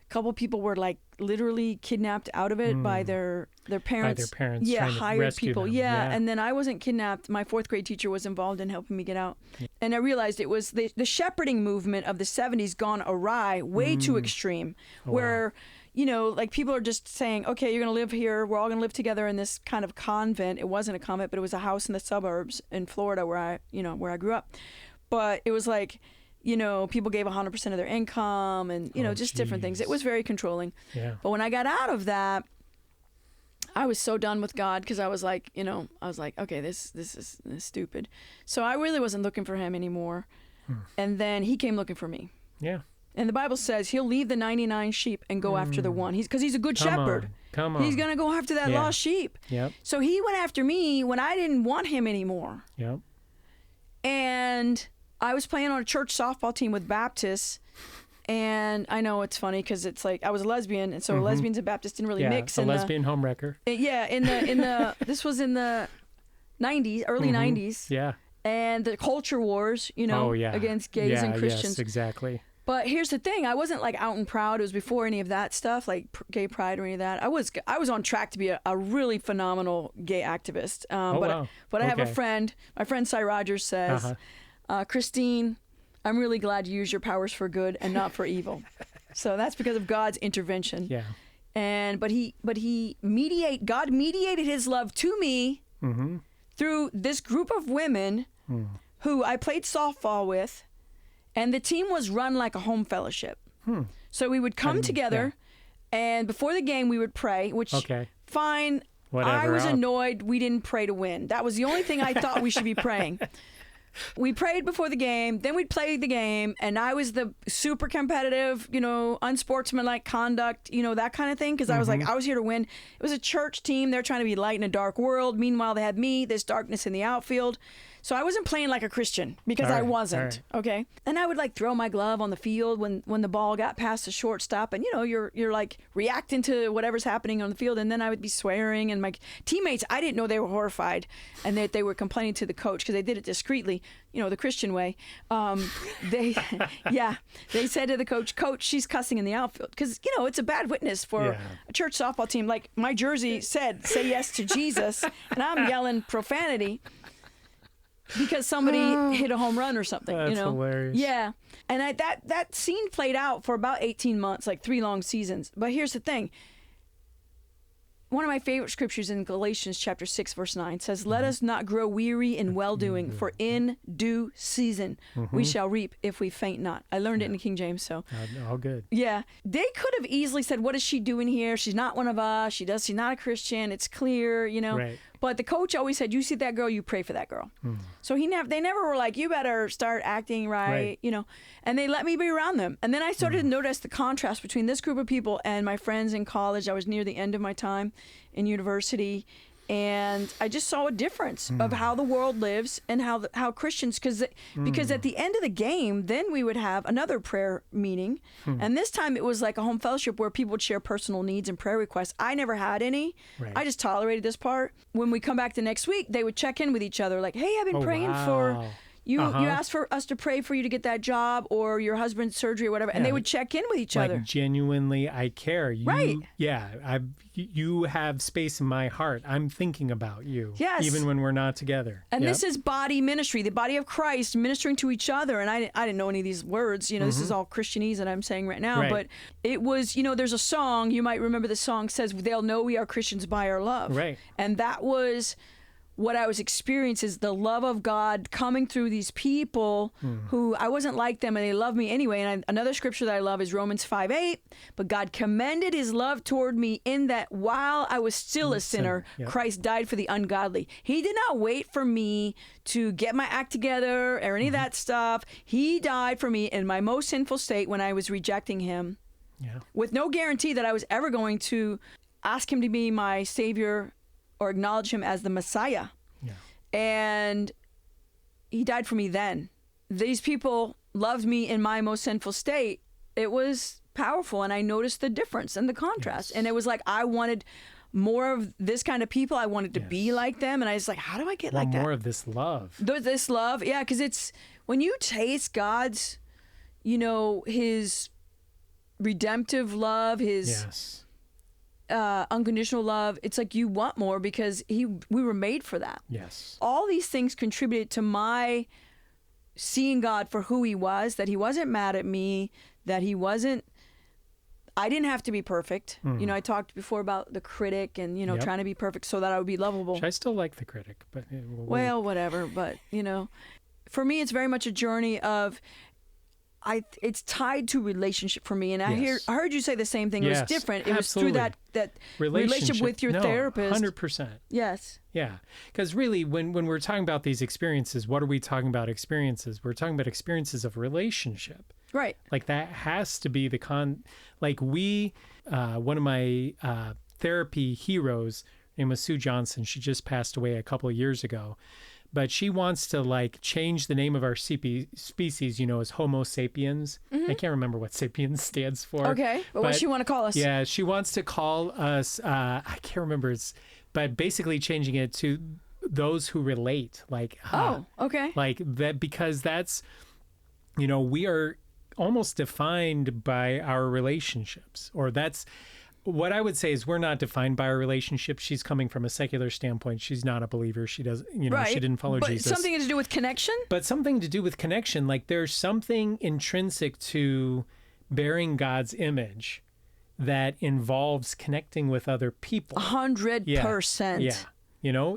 a couple people were like literally kidnapped out of it by their parents. By their parents. Yeah, trying to hired rescue people. them. Yeah. And then I wasn't kidnapped. My 4th grade teacher was involved in helping me get out. And I realized it was the shepherding movement of the 70s gone awry, way too extreme, where like people are just saying, okay, you're going to live here. We're all going to live together in this kind of convent. It wasn't a convent, but it was a house in the suburbs in Florida where I grew up. But it was like, people gave 100% of their income and, just different things. It was very controlling. Yeah. But when I got out of that, I was so done with God, because I was like, okay, this is stupid. So I really wasn't looking for him anymore. And then he came looking for me. Yeah. And the Bible says he'll leave the 99 sheep and go after the one. Because he's a good shepherd. Come on. He's going to go after that lost sheep. Yep. So he went after me when I didn't want him anymore. Yep. And I was playing on a church softball team with Baptists. And I know it's funny because it's like I was a lesbian, and so lesbians and Baptists didn't really mix. A lesbian homewrecker. This was in the 90s, early 90s. Yeah. And the culture wars, against gays and Christians. Yes, exactly. But here's the thing: I wasn't like out and proud. It was before any of that stuff, like gay pride or any of that. I was on track to be a really phenomenal gay activist. But I have a friend. My friend Cy Rogers says, Christine, I'm really glad you use your powers for good and not for evil. So that's because of God's intervention. Yeah. But God mediated His love to me through this group of women who I played softball with, and the team was run like a home fellowship. So we would come together, and before the game we would pray, which fine. Whatever, I was annoyed we didn't pray to win. That was the only thing I thought we should be praying. We prayed before the game, then we'd play the game, and I was the super competitive, unsportsmanlike conduct, that kind of thing, because I was like, I was here to win. It was a church team. They're trying to be light in a dark world. Meanwhile, they had me, this darkness in the outfield. So I wasn't playing like a Christian because I wasn't, okay? And I would like throw my glove on the field when the ball got past the shortstop, and you're like reacting to whatever's happening on the field, and then I would be swearing, and my teammates, I didn't know they were horrified and that they were complaining to the coach because they did it discreetly, the Christian way. They said to the coach, she's cussing in the outfield because it's a bad witness for a church softball team. Like my jersey said, "Say yes to Jesus," and I'm yelling profanity because somebody hit a home run or something. That's hilarious. Yeah. And that scene played out for about 18 months, like 3 long seasons. But here's the thing. One of my favorite scriptures in Galatians chapter 6, verse 9 says, "Let us not grow weary in well-doing, for in due season we shall reap if we faint not." I learned it in the King James, so. All good. Yeah. They could have easily said, "What is she doing here? She's not one of us. She's not a Christian. It's clear, Right. But the coach always said, "You see that girl, you pray for that girl." So they never were like, "You better start acting right," And they let me be around them. And then I started to notice the contrast between this group of people and my friends in college. I was near the end of my time in university, and I just saw a difference of how the world lives and how Christians, because at the end of the game, then we would have another prayer meeting, and this time it was like a home fellowship where people would share personal needs and prayer requests. I never had any. Right. I just tolerated this part. When we come back the next week, they would check in with each other like, "Hey, I've been praying for you. You asked for us to pray for you to get that job or your husband's surgery or whatever," and they would check in with each other. Genuinely, I care. Right. Yeah. You have space in my heart. I'm thinking about you. Yes. Even when we're not together. And this is body ministry, the body of Christ ministering to each other. And I didn't know any of these words. This is all Christianese that I'm saying right now. Right. But it was, there's a song, you might remember the song says, "They'll know we are Christians by our love." Right. And that was what I was experiencing, is the love of God coming through these people who I wasn't like them and they love me anyway. And another scripture that I love is Romans 5:8. "But God commended His love toward me in that while I was still a sinner, Christ died for the ungodly." He did not wait for me to get my act together or any of that stuff. He died for me in my most sinful state when I was rejecting Him, with no guarantee that I was ever going to ask Him to be my Savior or acknowledge Him as the Messiah. Yeah. And He died for me then. These people loved me in my most sinful state. It was powerful, and I noticed the difference and the contrast. And it was like I wanted more of this kind of people. I wanted to be like them, and I was like, how do I get like that? More of this love. This love, yeah, because it's when you taste God's, His redemptive love, His unconditional love, it's like you want more because we were made for that. Yes. All these things contributed to my seeing God for who He was, that He wasn't mad at me, that I didn't have to be perfect. I talked before about the critic and, trying to be perfect so that I would be lovable. Which I still like the critic, but well, whatever. But, for me, it's very much a journey of, it's tied to relationship for me, and I heard you say the same thing. It was different. It was through that relationship with your therapist. 100%. Yes. Yeah, because really, when we're talking about these experiences, what are we talking about? Experiences. We're talking about experiences of relationship. Right. Like that has to be one of my therapy heroes. Her name was Sue Johnson. She just passed away a couple of years ago. But she wants to like change the name of our species, as Homo sapiens. I can't remember what sapiens stands for. Okay, but what does she want to call us? Yeah, she wants to call us, I can't remember, but basically changing it to those who relate. Like, okay. Like that, because that's, we are almost defined by our relationships, or that's what I would say is we're not defined by our relationships. She's coming from a secular standpoint. She's not a believer. She doesn't, right. She didn't follow Jesus. Something to do with connection? But something to do with connection. Like there's something intrinsic to bearing God's image that involves connecting with other people. 100%. Yeah.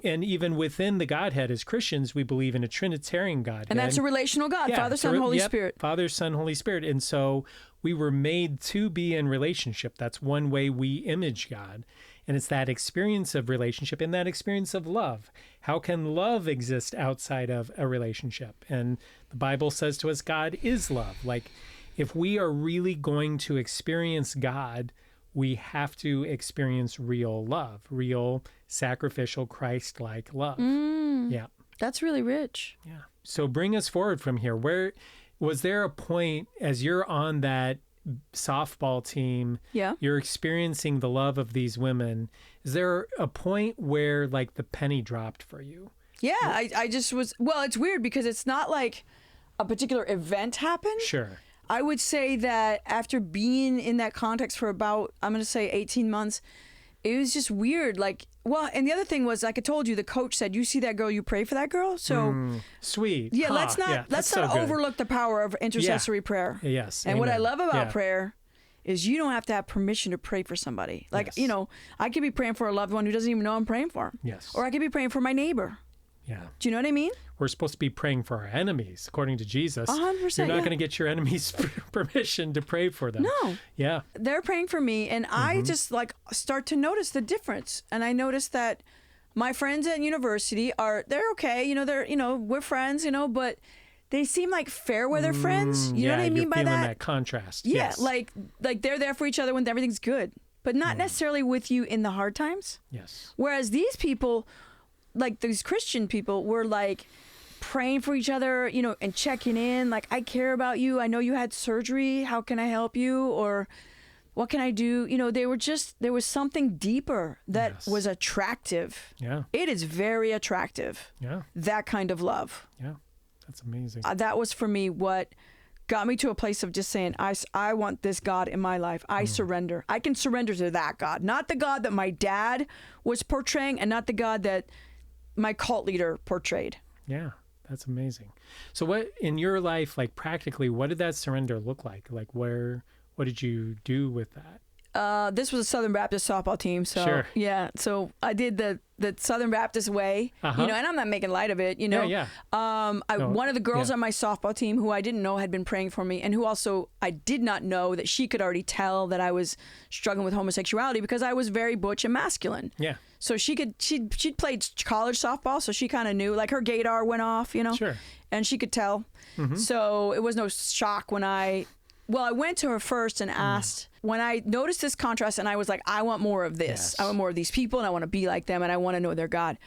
And even within the Godhead, as Christians, we believe in a Trinitarian Godhead. And that's a relational God, Father, Son, Holy Spirit. Father, Son, Holy Spirit. And so we were made to be in relationship. That's one way we image God. And it's that experience of relationship and that experience of love. How can love exist outside of a relationship? And the Bible says to us, God is love. Like, if we are really going to experience God, we have to experience real love, real sacrificial Christ-like love. Yeah. That's really rich. Yeah. So bring us forward from here. Where was there a point as you're on that softball team, you're experiencing the love of these women. Is there a point where like the penny dropped for you? Yeah, I just was, well, it's weird because it's not like a particular event happened. Sure. I would say that after being in that context for about, I'm going to say 18 months, it was just weird. Like, well, and the other thing was, like I told you, the coach said, you see that girl, you pray for that girl. So sweet. Yeah, let's not overlook the power of intercessory prayer. Yes. And what I love about prayer is you don't have to have permission to pray for somebody. Like, you know, I could be praying for a loved one who doesn't even know I'm praying for. Yes. Or I could be praying for my neighbor. Yeah. Do you know what I mean? We're supposed to be praying for our enemies, according to Jesus. 100%. You're not going to get your enemies permission to pray for them. No. Yeah. They're praying for me, and I just like start to notice the difference. And I notice that my friends at university they're okay. You know, we're friends, you know, but they seem like fair weather friends. You know what I mean by that? That contrast. Yeah. Yes. Like they're there for each other when everything's good, but not necessarily with you in the hard times. Yes. Whereas these people, like these Christian people, were like praying for each other, you know, and checking in. Like, I care about you. I know you had surgery. How can I help you? Or what can I do? You know, there was something deeper that was attractive. Yeah. It is very attractive. Yeah. That kind of love. Yeah. That's amazing. That was for me what got me to a place of just saying, I want this God in my life. I surrender. I can surrender to that God, not the God that my dad was portraying and not the God that my cult leader portrayed. Yeah, that's amazing. So what, in your life, like practically, what did that surrender look like? Like what did you do with that? This was a Southern Baptist softball team. So yeah, so I did the Southern Baptist way, you know, and I'm not making light of it, you know. One of the girls on my softball team who I didn't know had been praying for me, and who also I did not know that she could already tell that I was struggling with homosexuality because I was very butch and masculine. Yeah. So she'd played college softball, so she kind of knew, like her gaydar went off, you know. Sure. And she could tell. So it was no shock when I went to her first and asked, when I noticed this contrast and I was like, I want more of this. Yes. I want more of these people and I want to be like them and I want to know their God.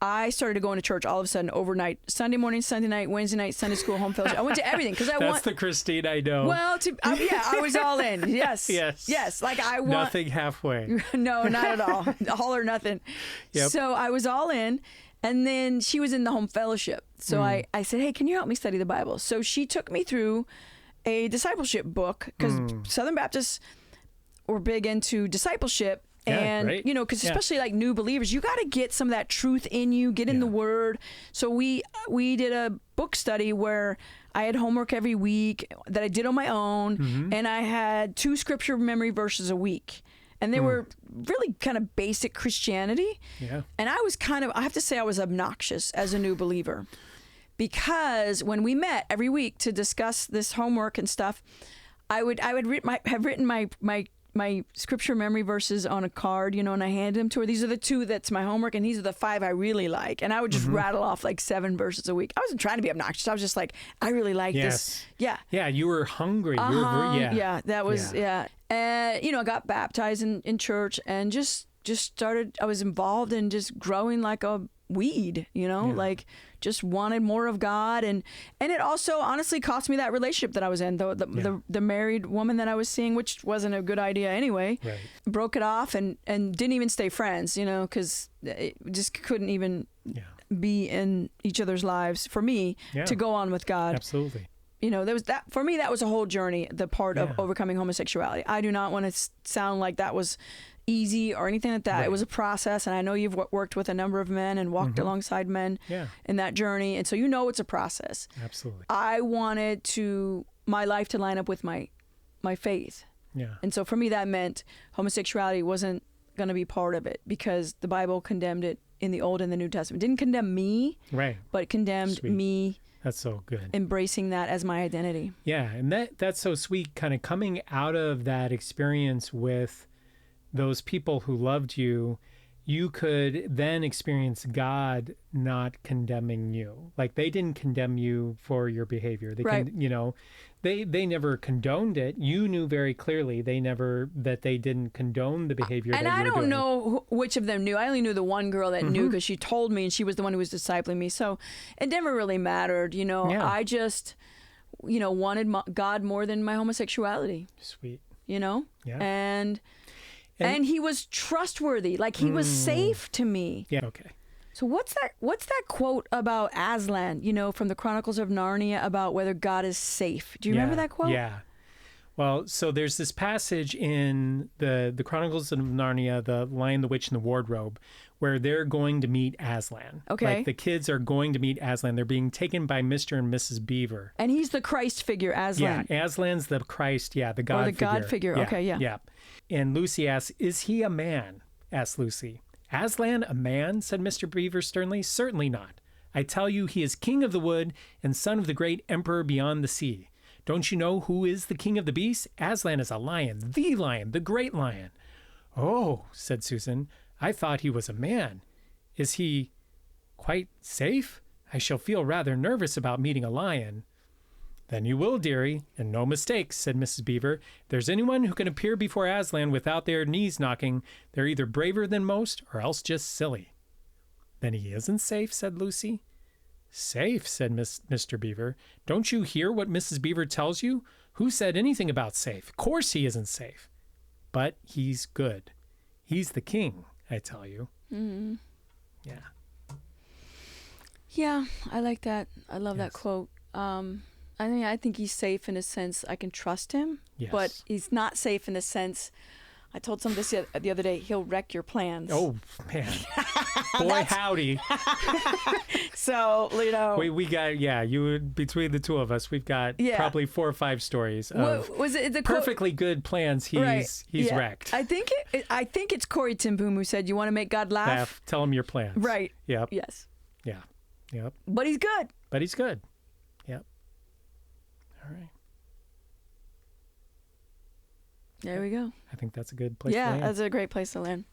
I started going to church all of a sudden overnight, Sunday morning, Sunday night, Wednesday night, Sunday school, home fellowship. I went to everything because That's the Christine I know. Well, I was all in. Yes. Yes. Like I want. Nothing halfway. No, not at all. All or nothing. Yep. So I was all in. And then she was in the home fellowship. So I said, hey, can you help me study the Bible? So she took me through a discipleship book because Southern Baptists were big into discipleship. And, you know, because especially like new believers, you got to get some of that truth in you, get in the Word. So we did a book study where I had homework every week that I did on my own, and I had 2 scripture memory verses a week. And they were really kind of basic Christianity. Yeah. And I was I have to say I was obnoxious as a new believer. Because when we met every week to discuss this homework and stuff, I would have written my scripture memory verses on a card, you know, and I handed them to her. These are the 2 that's my homework, and these are the 5 I really like. And I would just rattle off like 7 verses a week. I wasn't trying to be obnoxious. I was just like, I really like this. Yeah. Yeah, you were hungry. Yeah, that was, And, you know, I got baptized in church and just I was involved in just growing like a weed, like just wanted more of God. And it also honestly cost me that relationship that I was in, the married woman that I was seeing, which wasn't a good idea anyway. Right. Broke it off and didn't even stay friends, because it just couldn't even be in each other's lives for me to go on with God. Absolutely. There was that for me. That was a whole journey, the part of overcoming homosexuality. I do not want to sound like that was easy or anything like that. Right. It was a process, and I know you've worked with a number of men and walked alongside men in that journey, and so it's a process. Absolutely. I wanted my life to line up with my faith. Yeah. And so for me, that meant homosexuality wasn't going to be part of it, because the Bible condemned it in the Old and the New Testament. It didn't condemn me, right? But it condemned me. That's so good. Embracing that as my identity. Yeah, and that's so sweet, kind of coming out of that experience with those people who loved you. You could then experience God not condemning you. Like, they didn't condemn you for your behavior. They they never condoned it. You knew very clearly that they didn't condone the behavior. And I don't know which of them knew. I only knew the one girl that knew, because she told me, and she was the one who was discipling me. So it never really mattered. I just, wanted God more than my homosexuality. Sweet. Yeah. And he was trustworthy. Like, he was safe to me. Yeah. Okay. So what's that quote about Aslan, from the Chronicles of Narnia, about whether God is safe? Do you remember that quote? Yeah. Well, so there's this passage in the Chronicles of Narnia, The Lion, the Witch, and the Wardrobe, where they're going to meet Aslan. Okay. Like, the kids are going to meet Aslan. They're being taken by Mr. and Mrs. Beaver. And he's the Christ figure, Aslan. Yeah, Aslan's the Christ, the God figure. Or the God figure, okay, yeah. Yeah. And Lucy asks, "Is he a man?" asked Lucy. "Aslan a man?" said Mr. Beaver sternly. "Certainly not. I tell you, he is king of the wood and son of the great emperor beyond the sea. Don't you know who is the king of the beasts? Aslan is a lion, the great lion." "Oh," said Susan, "I thought he was a man. Is he quite safe? I shall feel rather nervous about meeting a lion." "Then you will, dearie, and no mistake," said Mrs. Beaver. "If there's anyone who can appear before Aslan without their knees knocking, they're either braver than most or else just silly." "Then he isn't safe," said Lucy. "Safe," said Mr. Beaver. "Don't you hear what Mrs. Beaver tells you? Who said anything about safe? Of course he isn't safe. But he's good. He's the king, I tell you." Mm-hmm. Yeah. Yeah, I like that. I love that quote. I think he's safe in a sense I can trust him, but he's not safe in the sense, I told someone this the other day, he'll wreck your plans. Oh, man. Boy, howdy. So, we got, between the two of us, we've got probably 4 or 5 stories of was it the perfectly good plans he's wrecked. I think it's Corey Ten Boom who said, "You want to make God laugh? Tell him your plans." Right. Yep. Yes. Yeah. Yep. But he's good. Yep. All right. There we go. I think that's a good place to land. Yeah, that's a great place to land.